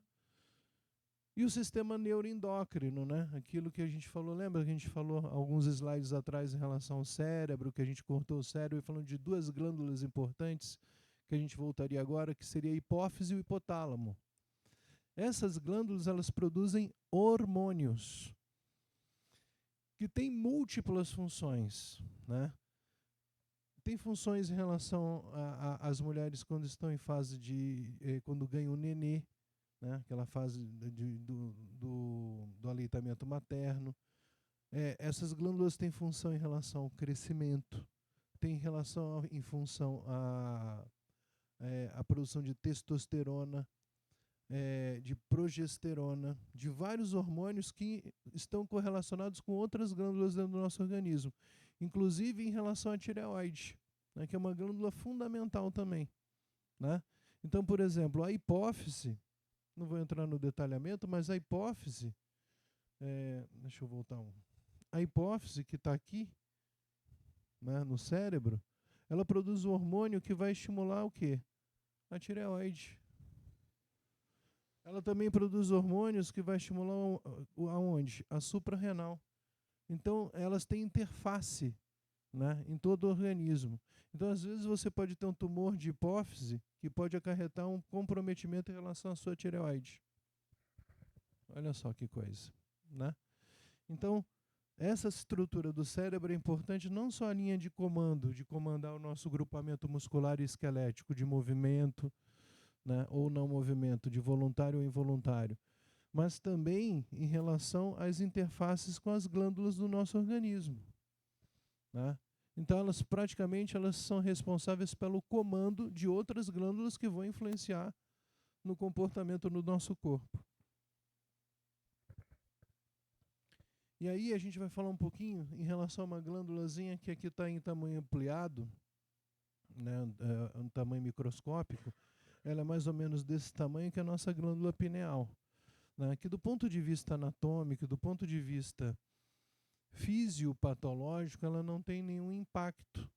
E o sistema neuroendócrino, né? Aquilo que a gente falou, lembra que a gente falou alguns slides atrás em relação ao cérebro, que a gente cortou o cérebro e falando de duas glândulas importantes, que a gente voltaria agora, que seria a hipófise e o hipotálamo. Essas glândulas, elas produzem hormônios, que têm múltiplas funções, né? Tem funções em relação às mulheres quando estão em fase quando ganham o nenê, né? Aquela fase do aleitamento materno. Essas glândulas têm função em relação ao crescimento, tem em função à produção de testosterona, de progesterona, de vários hormônios que estão correlacionados com outras glândulas dentro do nosso organismo, inclusive em relação à tireoide, né? Que é uma glândula fundamental também, né? Então, por exemplo, a hipófise, não vou entrar no detalhamento, mas a hipófise, deixa eu voltar a hipófise que está aqui, né, no cérebro, ela produz um hormônio que vai estimular o quê? A tireoide. Ela também produz hormônios que vai estimular aonde? A suprarrenal. Então, elas têm interface, né, em todo o organismo. Então, às vezes, você pode ter um tumor de hipófise que pode acarretar um comprometimento em relação à sua tireoide. Olha só que coisa, né? Então, essa estrutura do cérebro é importante, não só a linha de comando, de comandar o nosso grupamento muscular e esquelético, de movimento, né, ou não movimento, de voluntário ou involuntário, mas também em relação às interfaces com as glândulas do nosso organismo, né? Então elas são responsáveis pelo comando de outras glândulas que vão influenciar no comportamento do nosso corpo. E aí a gente vai falar um pouquinho em relação a uma glândulazinha que aqui está em tamanho ampliado, né, um tamanho microscópico. Ela é mais ou menos desse tamanho que a nossa glândula pineal. né, que do ponto de vista anatômico, do ponto de vista fisiopatológico, ela não tem nenhum impacto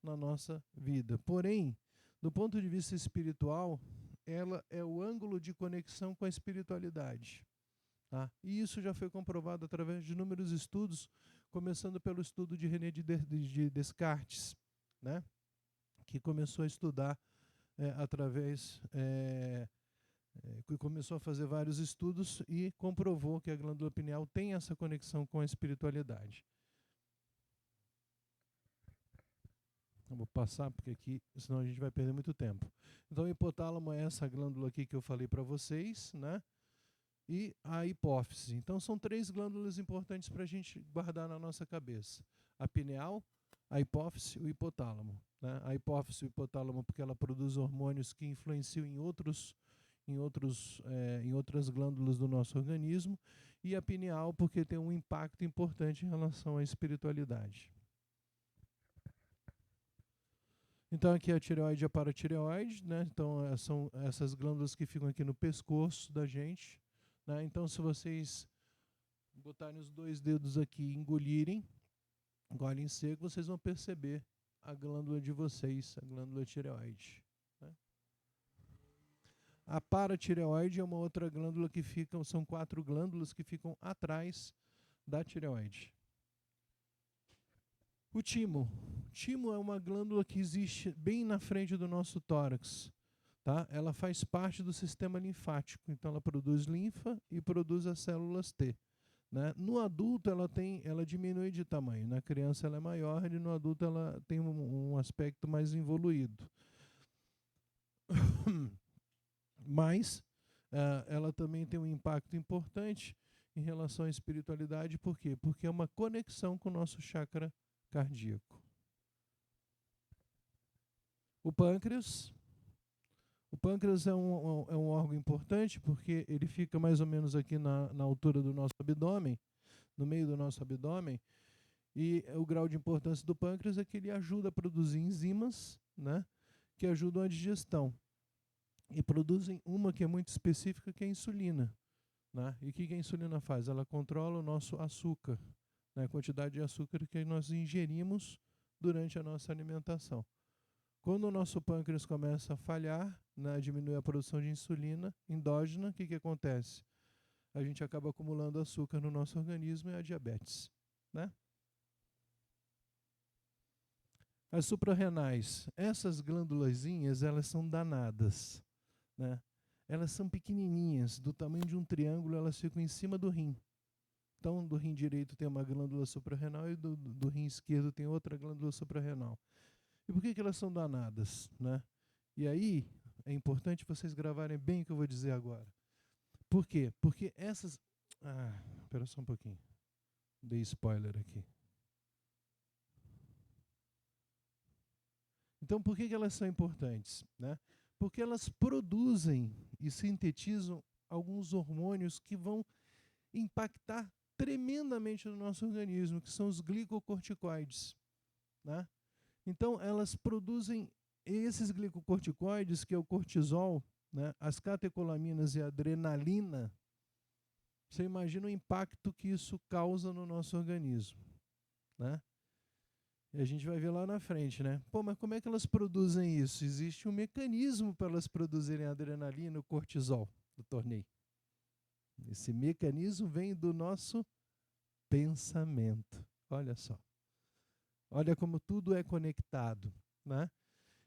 na nossa vida. Porém, do ponto de vista espiritual, ela é o ângulo de conexão com a espiritualidade. Tá? E isso já foi comprovado através de inúmeros estudos, começando pelo estudo de René de Descartes, né? Que começou a estudar que começou a fazer vários estudos e comprovou que a glândula pineal tem essa conexão com a espiritualidade. Eu vou passar, porque aqui, senão a gente vai perder muito tempo. Então, o hipotálamo é essa glândula aqui que eu falei para vocês, né? E a hipófise. Então, são 3 glândulas importantes para a gente guardar na nossa cabeça. A pineal, a hipófise e o hipotálamo. Né? A hipófise e o hipotálamo porque ela produz hormônios que influenciam em outras glândulas do nosso organismo. E a pineal porque tem um impacto importante em relação à espiritualidade. Então, aqui a tireoide e a paratireoide, né? Então, são essas glândulas que ficam aqui no pescoço da gente. Né? Então, se vocês botarem os 2 dedos aqui e engolirem seco, vocês vão perceber a glândula de vocês, a glândula tireoide. Né? A paratireoide é uma outra glândula que são 4 glândulas que ficam atrás da tireoide. O timo. O timo é uma glândula que existe bem na frente do nosso tórax. Tá? Ela faz parte do sistema linfático, então ela produz linfa e produz as células T. Né? No adulto ela diminui de tamanho, na criança ela é maior e no adulto ela tem um aspecto mais evoluído. Mas ela também tem um impacto importante em relação à espiritualidade, por quê? Porque é uma conexão com o nosso chakra cardíaco. O pâncreas. O pâncreas é um órgão importante porque ele fica mais ou menos aqui na altura do nosso abdômen, no meio do nosso abdômen, e o grau de importância do pâncreas é que ele ajuda a produzir enzimas, né, que ajudam a digestão. E produzem uma que é muito específica, que é a insulina. Né? E o que a insulina faz? Ela controla o nosso açúcar, né, a quantidade de açúcar que nós ingerimos durante a nossa alimentação. Quando o nosso pâncreas começa a falhar, né, diminuir a produção de insulina endógena, o que acontece? A gente acaba acumulando açúcar no nosso organismo e a diabetes. Né? As suprarrenais, essas glândulazinhas, elas são danadas. Né? Elas são pequenininhas, do tamanho de um triângulo, elas ficam em cima do rim. Então, do rim direito tem uma glândula suprarrenal e do rim esquerdo tem outra glândula suprarrenal. E por que elas são danadas? Né? E aí, é importante vocês gravarem bem o que eu vou dizer agora. Por quê? Porque essas... espera só um pouquinho. Dei spoiler aqui. Então, por que elas são importantes? Né? Porque elas produzem e sintetizam alguns hormônios que vão impactar tremendamente no nosso organismo, que são os glicocorticoides. Né? Então, elas produzem esses glicocorticoides, que é o cortisol, né, as catecolaminas e a adrenalina. Você imagina o impacto que isso causa no nosso organismo. Né? E a gente vai ver lá na frente, né? Pô, mas como é que elas produzem isso? Existe um mecanismo para elas produzirem a adrenalina e o cortisol, do torneio. Esse mecanismo vem do nosso pensamento. Olha só. Olha como tudo é conectado, né?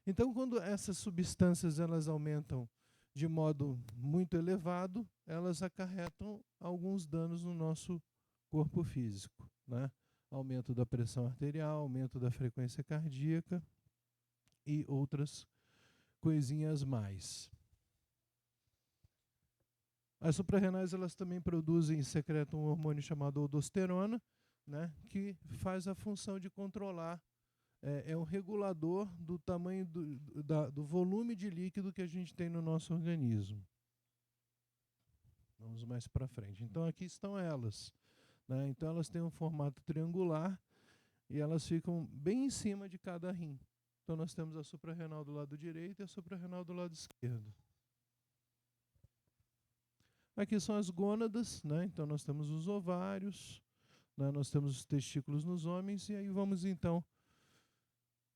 Então, quando essas substâncias elas aumentam de modo muito elevado, elas acarretam alguns danos no nosso corpo físico, né? Aumento da pressão arterial, aumento da frequência cardíaca e outras coisinhas mais. As suprarrenais elas também produzem e secretam um hormônio chamado aldosterona, né, que faz a função de controlar, é um regulador do tamanho do volume de líquido que a gente tem no nosso organismo. Vamos mais para frente. Então aqui estão elas. Né? Então elas têm um formato triangular e elas ficam bem em cima de cada rim. Então nós temos a suprarrenal do lado direito e a suprarrenal do lado esquerdo. Aqui são as gônadas, né? Então nós temos os ovários, né? Nós temos os testículos nos homens, e aí vamos então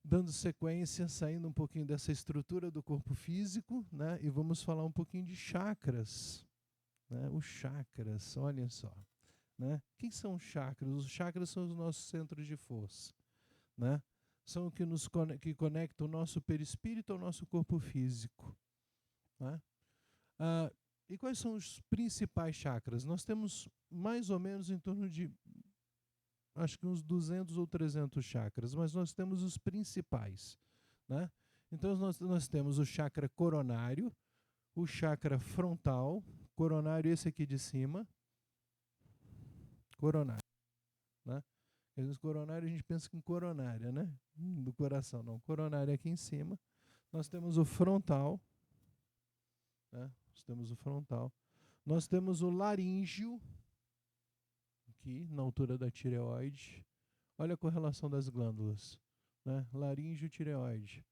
dando sequência, saindo um pouquinho dessa estrutura do corpo físico, né? E vamos falar um pouquinho de chakras, né? Os chakras, olha só, né? O que são os chakras? Os chakras são os nossos centros de força, né? São que que conectam o nosso perispírito ao nosso corpo físico, né? E quais são os principais chakras? Nós temos mais ou menos em torno de, acho que uns 200 ou 300 chakras, mas nós temos os principais, né? Então nós temos o chakra coronário, o chakra frontal, coronário esse aqui de cima, coronário, né? Os coronários a gente pensa em coronária, né? Do coração, não. Coronário aqui em cima. Nós temos o frontal, né? Nós temos o frontal. Nós temos o laríngeo, aqui na altura da tireoide. Olha a correlação das glândulas, né? Laríngeo, tireoide.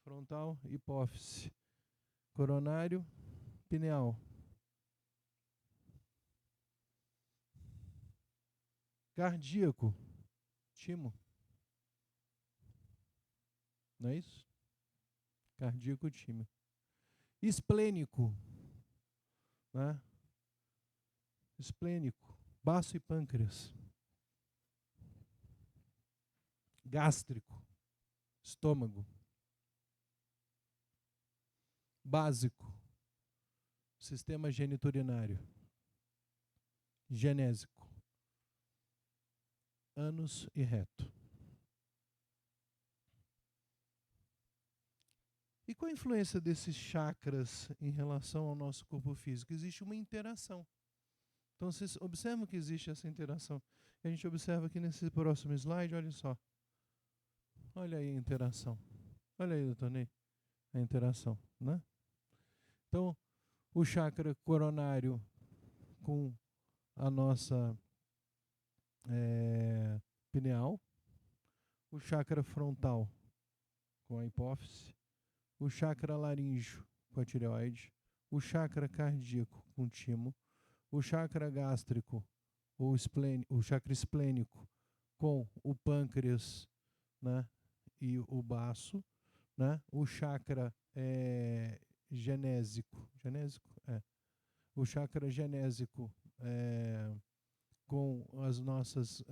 Frontal, hipófise. Coronário, pineal. Cardíaco, timo. Não é isso? Cardíaco, timo. Esplênico, né? Esplênico, baço e pâncreas. Gástrico, estômago. Básico, sistema geniturinário. Genésico, ânus e reto. E qual a influência desses chakras em relação ao nosso corpo físico? Existe uma interação. Então, vocês observam que existe essa interação. A gente observa aqui nesse próximo slide, olha só. Olha aí a interação. Olha aí, doutor Ney, a interação, né? Então, o chakra coronário com a nossa pineal, o chakra frontal com a hipófise, o chakra laríngeo com a tireoide, o chakra cardíaco com o timo, o chakra gástrico, o chakra esplênico com o pâncreas, né, e o baço, né, o chakra o chakra genésico com as nossas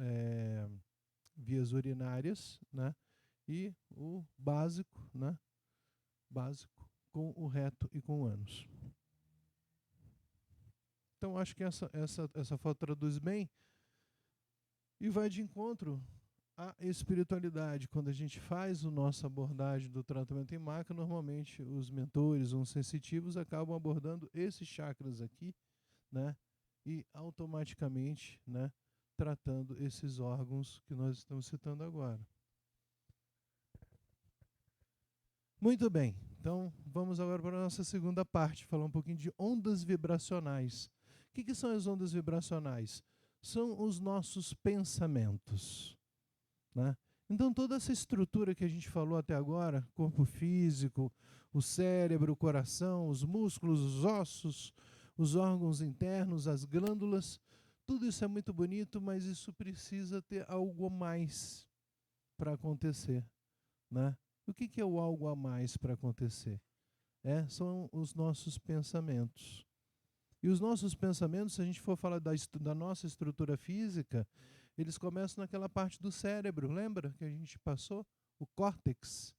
vias urinárias, né, e o básico, né, básico com o reto e com o ânus. Então, acho que essa foto traduz bem e vai de encontro à espiritualidade. Quando a gente faz a nossa abordagem do tratamento em maca, normalmente os mentores, os sensitivos, acabam abordando esses chakras aqui, né, e automaticamente, né, tratando esses órgãos que nós estamos citando agora. Muito bem, então vamos agora para a nossa segunda parte, falar um pouquinho de ondas vibracionais. O que são as ondas vibracionais? São os nossos pensamentos, né? Então toda essa estrutura que a gente falou até agora, corpo físico, o cérebro, o coração, os músculos, os ossos, os órgãos internos, as glândulas, tudo isso é muito bonito, mas isso precisa ter algo mais para acontecer, né? O que é o algo a mais para acontecer? São os nossos pensamentos. E os nossos pensamentos, se a gente for falar da nossa estrutura física, eles começam naquela parte do cérebro, lembra que a gente passou? O córtex.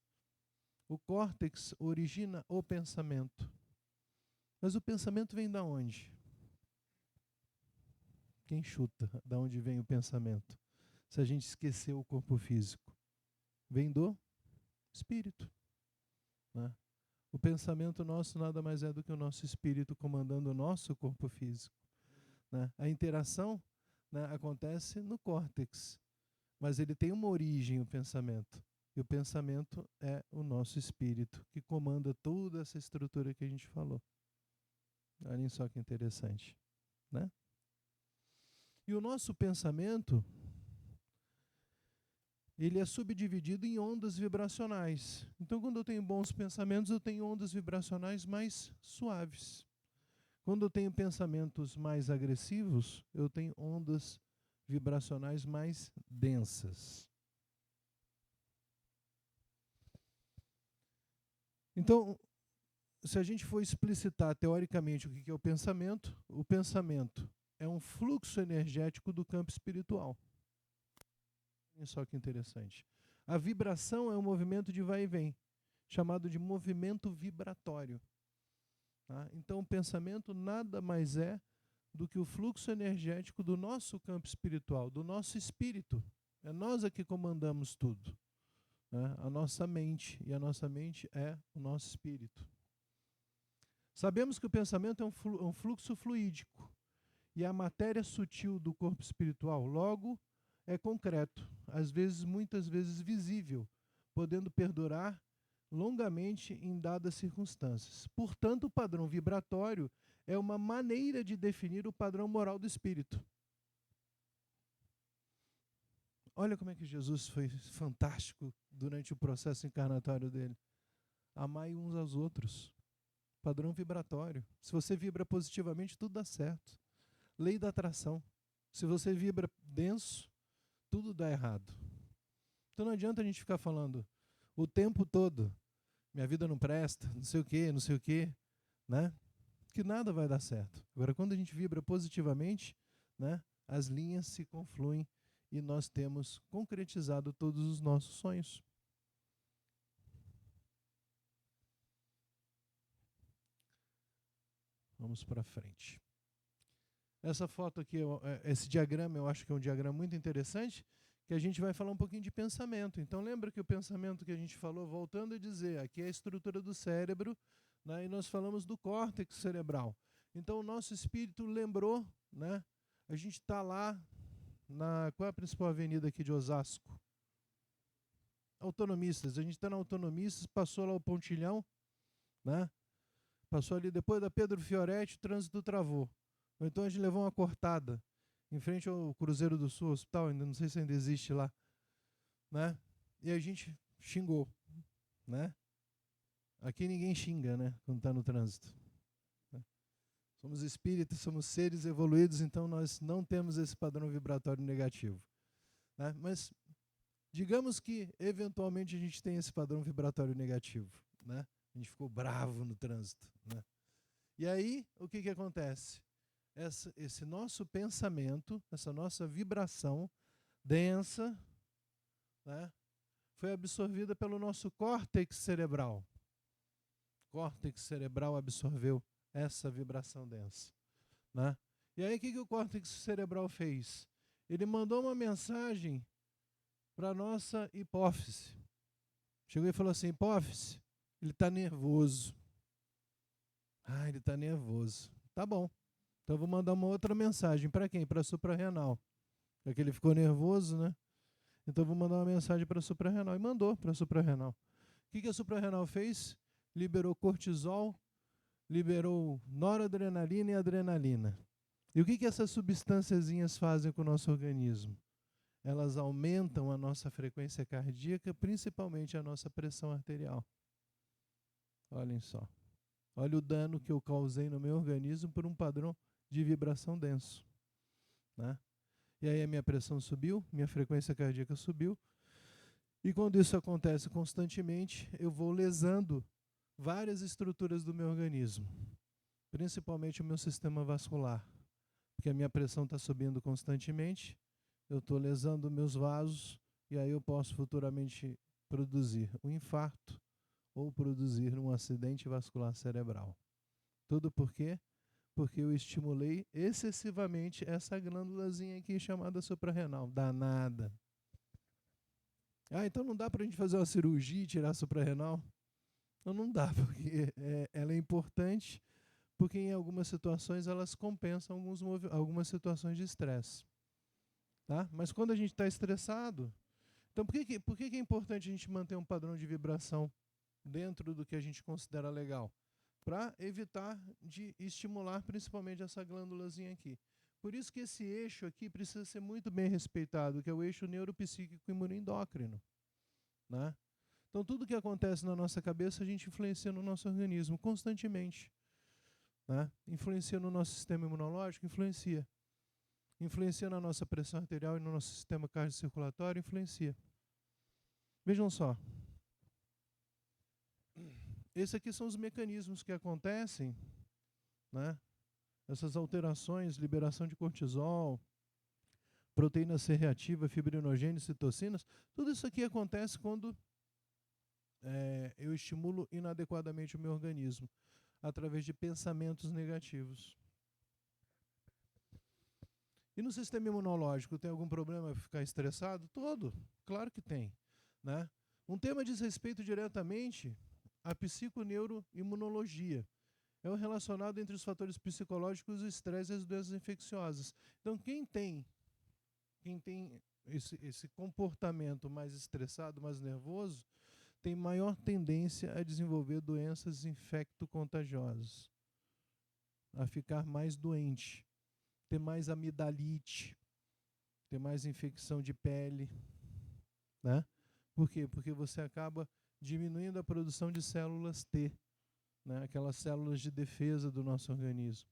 O córtex origina o pensamento. Mas o pensamento vem da onde? Quem chuta da onde vem o pensamento? Se a gente esqueceu o corpo físico. Vem do espírito, né? O pensamento nosso nada mais é do que o nosso espírito comandando o nosso corpo físico, né? A interação, né, acontece no córtex, mas ele tem uma origem, o pensamento. E o pensamento é o nosso espírito, que comanda toda essa estrutura que a gente falou. Olhem só que interessante, né? E o nosso pensamento, ele é subdividido em ondas vibracionais. Então, quando eu tenho bons pensamentos, eu tenho ondas vibracionais mais suaves. Quando eu tenho pensamentos mais agressivos, eu tenho ondas vibracionais mais densas. Então, se a gente for explicitar teoricamente o que é o pensamento é um fluxo energético do campo espiritual. Olha só que interessante. A vibração é um movimento de vai e vem, chamado de movimento vibratório. Tá? Então, o pensamento nada mais é do que o fluxo energético do nosso campo espiritual, do nosso espírito. É nós que comandamos tudo. Né? A nossa mente, e a nossa mente é o nosso espírito. Sabemos que o pensamento é um fluxo fluídico, e a matéria sutil do corpo espiritual, logo, é concreto, às vezes, muitas vezes visível, podendo perdurar longamente em dadas circunstâncias. Portanto, o padrão vibratório é uma maneira de definir o padrão moral do espírito. Olha como é que Jesus foi fantástico durante o processo encarnatório dele. Amai uns aos outros. Padrão vibratório. Se você vibra positivamente, tudo dá certo. Lei da atração. Se você vibra denso, tudo dá errado. Então não adianta a gente ficar falando o tempo todo, minha vida não presta, não sei o quê, né? Que nada vai dar certo. Agora, quando a gente vibra positivamente, né, as linhas se confluem e nós temos concretizado todos os nossos sonhos. Vamos para frente. Essa foto aqui, esse diagrama, eu acho que é um diagrama muito interessante, que a gente vai falar um pouquinho de pensamento. Então, lembra que o pensamento que a gente falou, voltando a dizer, aqui é a estrutura do cérebro, né, e nós falamos do córtex cerebral. Então, o nosso espírito lembrou, né, a gente está lá, qual é a principal avenida aqui de Osasco? Autonomistas. A gente está na Autonomistas, passou lá o pontilhão, né? Passou ali depois da Pedro Fioretti, o trânsito travou. Ou então a gente levou uma cortada em frente ao Cruzeiro do Sul Hospital, ainda não sei se ainda existe lá, né? E a gente xingou, né? Aqui ninguém xinga, né? Quando está no trânsito. Né? Somos espíritas, somos seres evoluídos, então nós não temos esse padrão vibratório negativo. Né? Mas digamos que eventualmente a gente tem esse padrão vibratório negativo, né? A gente ficou bravo no trânsito, né? E aí, o que acontece? Esse nosso pensamento, essa nossa vibração densa, né, foi absorvida pelo nosso córtex cerebral. O córtex cerebral absorveu essa vibração densa. Né? E aí, o que o córtex cerebral fez? Ele mandou uma mensagem para a nossa hipófise. Chegou e falou assim, hipófise, ele está nervoso. Ah, ele está nervoso. Tá bom. Então eu vou mandar uma outra mensagem. Para quem? Para a suprarrenal. Já que ele ficou nervoso, né? Então eu vou mandar uma mensagem para a suprarrenal. E mandou para a suprarrenal. O que a suprarrenal fez? Liberou cortisol, liberou noradrenalina e adrenalina. E o que essas substânciazinhas fazem com o nosso organismo? Elas aumentam a nossa frequência cardíaca, principalmente a nossa pressão arterial. Olhem só. Olha o dano que eu causei no meu organismo por um padrão de vibração denso. Né? E aí a minha pressão subiu, minha frequência cardíaca subiu. E quando isso acontece constantemente, eu vou lesando várias estruturas do meu organismo. Principalmente o meu sistema vascular. Porque a minha pressão está subindo constantemente, eu estou lesando meus vasos, e aí eu posso futuramente produzir um infarto ou produzir um acidente vascular cerebral. Tudo por quê? Porque eu estimulei excessivamente essa glândulazinha aqui chamada suprarrenal. Danada. Ah, então não dá para a gente fazer uma cirurgia e tirar a suprarrenal? Não dá, porque ela é importante, porque em algumas situações elas compensam algumas situações de estresse. Tá? Mas quando a gente está estressado, então por que é importante a gente manter um padrão de vibração dentro do que a gente considera legal? Para evitar de estimular principalmente essa glândulazinha aqui. Por isso que esse eixo aqui precisa ser muito bem respeitado, que é o eixo neuropsíquico imunoendócrino. Né? Então tudo que acontece na nossa cabeça a gente influencia no nosso organismo constantemente. né? Influencia no nosso sistema imunológico? Influencia. Influencia na nossa pressão arterial e no nosso sistema cardiocirculatório? Influencia. Vejam só. Esses aqui são os mecanismos que acontecem, né? Essas alterações, liberação de cortisol, proteína C reativa, fibrinogênese, citocinas, tudo isso aqui acontece quando eu estimulo inadequadamente o meu organismo, através de pensamentos negativos. E no sistema imunológico, tem algum problema ficar estressado? Todo, claro que tem, né? Um tema diz respeito diretamente à psiconeuroimunologia. É o relacionado entre os fatores psicológicos, o estresse e as doenças infecciosas. Então, quem tem esse comportamento mais estressado, mais nervoso, tem maior tendência a desenvolver doenças infecto-contagiosas, a ficar mais doente, ter mais amidalite, ter mais infecção de pele, né? Por quê? Porque você acaba diminuindo a produção de células T, né? Aquelas células de defesa do nosso organismo.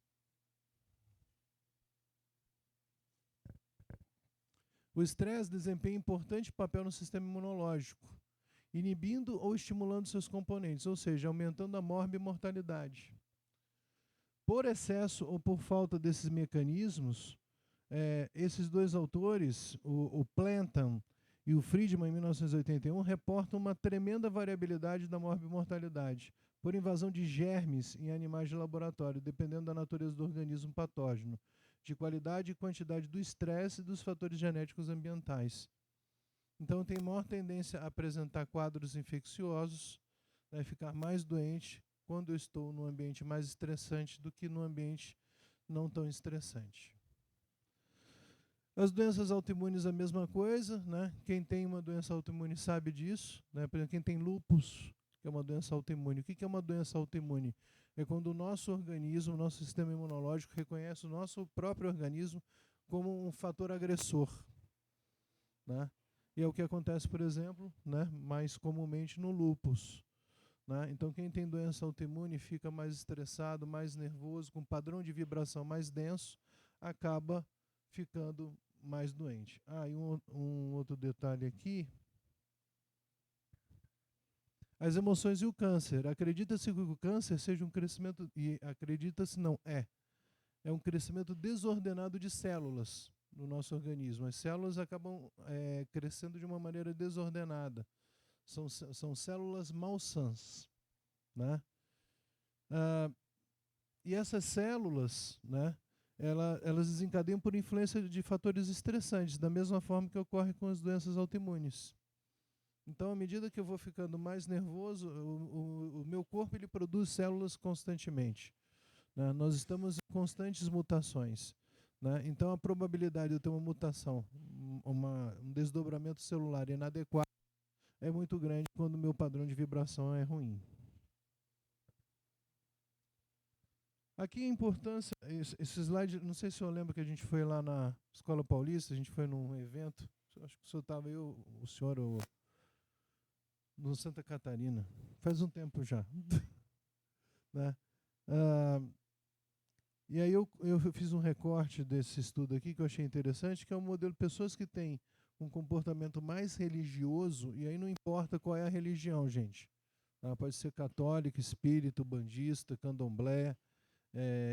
O estresse desempenha importante papel no sistema imunológico, inibindo ou estimulando seus componentes, ou seja, aumentando a morbimortalidade. Por excesso ou por falta desses mecanismos, esses dois autores, o Plantan e o Friedman, em 1981, reportam uma tremenda variabilidade da morbimortalidade por invasão de germes em animais de laboratório, dependendo da natureza do organismo patógeno, de qualidade e quantidade do estresse e dos fatores genéticos ambientais. Então, tem maior tendência a apresentar quadros infecciosos, né, ficar mais doente quando eu estou num ambiente mais estressante do que num ambiente não tão estressante. As doenças autoimunes, a mesma coisa, né? Quem tem uma doença autoimune sabe disso, né? Por exemplo, quem tem lúpus, que é uma doença autoimune. O que é uma doença autoimune? É quando o nosso organismo, o nosso sistema imunológico reconhece o nosso próprio organismo como um fator agressor, né? E é o que acontece, por exemplo, né, mais comumente no lúpus, né? Então, quem tem doença autoimune fica mais estressado, mais nervoso, com padrão de vibração mais denso, acaba ficando mais doente. E um outro detalhe aqui. As emoções e o câncer. Acredita-se que o câncer seja um crescimento, e acredita-se não, é um crescimento desordenado de células no nosso organismo. As células acabam crescendo de uma maneira desordenada. São células malsãs, né? E essas células, né, elas desencadeiam por influência de fatores estressantes, da mesma forma que ocorre com as doenças autoimunes. Então, à medida que eu vou ficando mais nervoso, o meu corpo ele produz células constantemente, né? Nós estamos em constantes mutações, né? Então, a probabilidade de eu ter uma mutação, um desdobramento celular inadequado, é muito grande quando o meu padrão de vibração é ruim. Aqui a importância, esse slide, não sei se eu lembro que a gente foi lá na Escola Paulista, a gente foi num evento, acho que o senhor estava, o senhor, no Santa Catarina, faz um tempo já. Né? E aí eu fiz um recorte desse estudo aqui que eu achei interessante, que é um modelo de pessoas que têm um comportamento mais religioso, e aí não importa qual é a religião, gente. Pode ser católico, espírito, bandista, candomblé,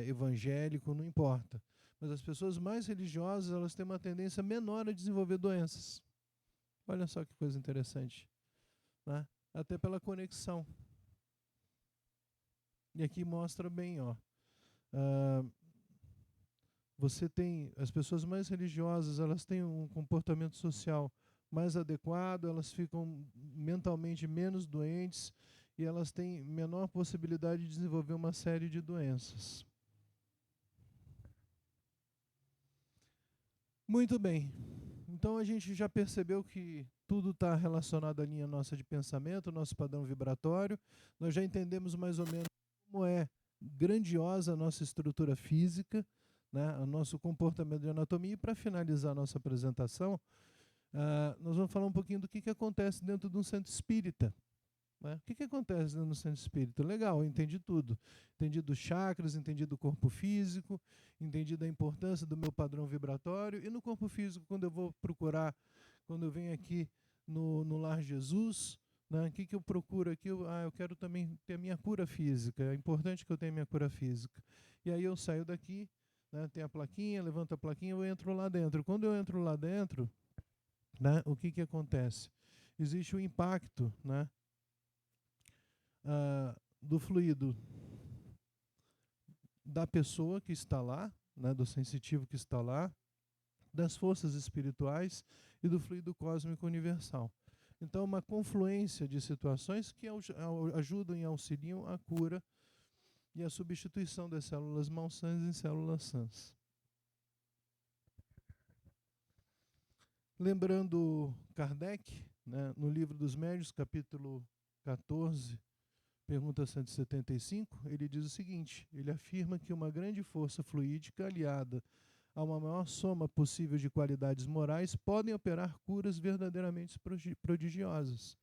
evangélico, não importa. Mas as pessoas mais religiosas, elas têm uma tendência menor a desenvolver doenças. Olha só que coisa interessante. Né? Até pela conexão. E aqui mostra bem, ó. Você tem as pessoas mais religiosas, elas têm um comportamento social mais adequado, elas ficam mentalmente menos doentes e elas têm menor possibilidade de desenvolver uma série de doenças. Muito bem. Então a gente já percebeu que tudo está relacionado à linha nossa de pensamento, nosso padrão vibratório. Nós já entendemos mais ou menos como é grandiosa a nossa estrutura física, né, o nosso comportamento de anatomia. E para finalizar a nossa apresentação, nós vamos falar um pouquinho do que acontece dentro de um centro espírita. Né? O que acontece no centro espírita? Legal, eu entendi tudo. Entendi dos chakras, entendi do corpo físico, entendi da importância do meu padrão vibratório. E no corpo físico, quando eu vou procurar, quando eu venho aqui no Lar Jesus, né, o que eu procuro aqui? Eu quero também ter a minha cura física. É importante que eu tenha a minha cura física. E aí eu saio daqui, né, tem a plaquinha, levanto a plaquinha, eu entro lá dentro. Quando eu entro lá dentro, né, o que acontece? Existe o impacto, né, do fluido da pessoa que está lá, né, do sensitivo que está lá, das forças espirituais e do fluido cósmico universal. Então, uma confluência de situações que ajudam e auxiliam a cura e a substituição das células malsãs em células sãs. Lembrando Kardec, né, no Livro dos Médiuns, capítulo 14, pergunta 175, ele diz o seguinte: ele afirma que uma grande força fluídica aliada a uma maior soma possível de qualidades morais podem operar curas verdadeiramente prodigiosas.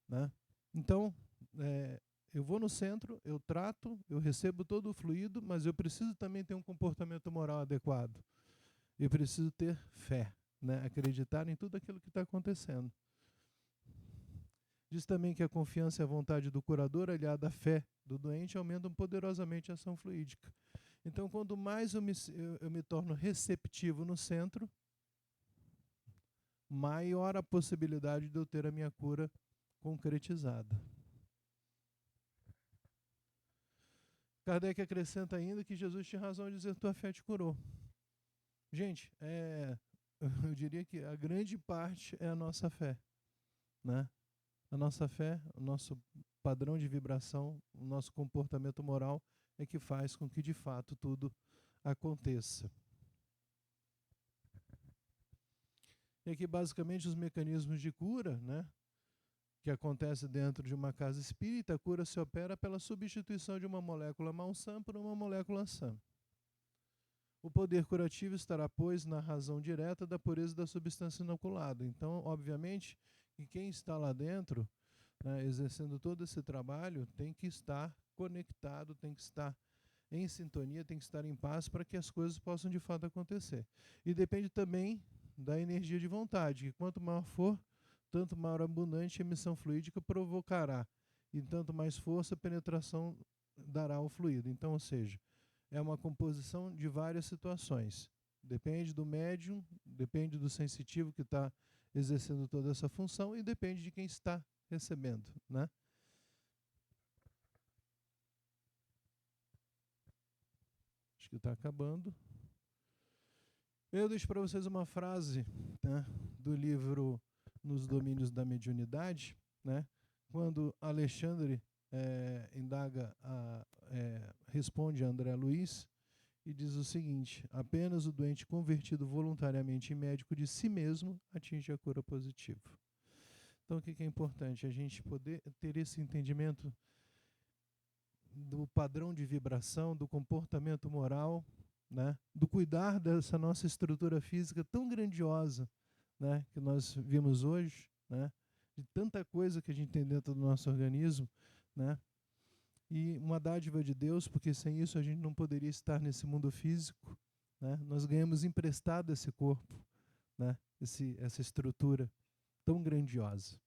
Né? Então, eu vou no centro, eu trato, eu recebo todo o fluido, mas eu preciso também ter um comportamento moral adequado. Eu preciso ter fé, né? Acreditar em tudo aquilo que está acontecendo. Diz também que a confiança e a vontade do curador, aliada à fé do doente, aumentam poderosamente a ação fluídica. Então, quanto mais eu me torno receptivo no centro, maior a possibilidade de eu ter a minha cura concretizada. Kardec acrescenta ainda que Jesus tinha razão ao dizer: tua fé te curou. Gente, eu diria que a grande parte é a nossa fé, né? A nossa fé, o nosso padrão de vibração, o nosso comportamento moral é que faz com que de fato tudo aconteça. E aqui basicamente os mecanismos de cura, né, que acontece dentro de uma casa espírita. A cura se opera pela substituição de uma molécula malsã por uma molécula sã. O poder curativo estará, pois, na razão direta da pureza da substância inoculada. Então, obviamente, que quem está lá dentro, né, exercendo todo esse trabalho, tem que estar conectado, tem que estar em sintonia, tem que estar em paz para que as coisas possam de fato acontecer. E depende também da energia de vontade, que quanto maior for, tanto maior abundante a emissão fluídica provocará, e tanto mais força a penetração dará ao fluido. Então, ou seja, é uma composição de várias situações. Depende do médium, depende do sensitivo que está exercendo toda essa função e depende de quem está recebendo, né? Acho que está acabando. Eu deixo para vocês uma frase, né, do livro Nos Domínios da Mediunidade, né, quando Alexandre responde a André Luiz e diz o seguinte: apenas o doente convertido voluntariamente em médico de si mesmo atinge a cura positiva. Então, o que é importante? A gente poder ter esse entendimento do padrão de vibração, do comportamento moral, né, do cuidar dessa nossa estrutura física tão grandiosa, né, que nós vimos hoje, né, de tanta coisa que a gente tem dentro do nosso organismo, né, e uma dádiva de Deus, porque sem isso a gente não poderia estar nesse mundo físico, né, nós ganhamos emprestado esse corpo, né, essa estrutura tão grandiosa,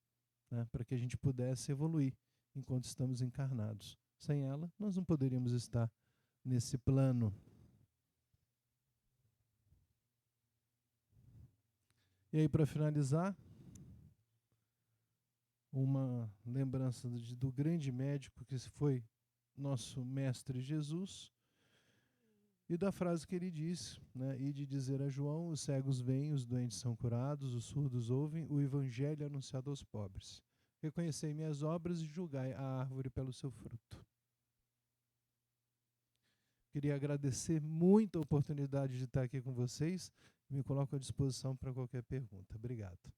né, para que a gente pudesse evoluir enquanto estamos encarnados. Sem ela, nós não poderíamos estar nesse plano. E aí, para finalizar, uma lembrança do grande médico que foi nosso mestre Jesus, e da frase que ele disse, né, e de dizer a João: os cegos veem, os doentes são curados, os surdos ouvem, o evangelho é anunciado aos pobres. Reconhecei minhas obras e julgai a árvore pelo seu fruto. Queria agradecer muito a oportunidade de estar aqui com vocês. Me coloco à disposição para qualquer pergunta. Obrigado.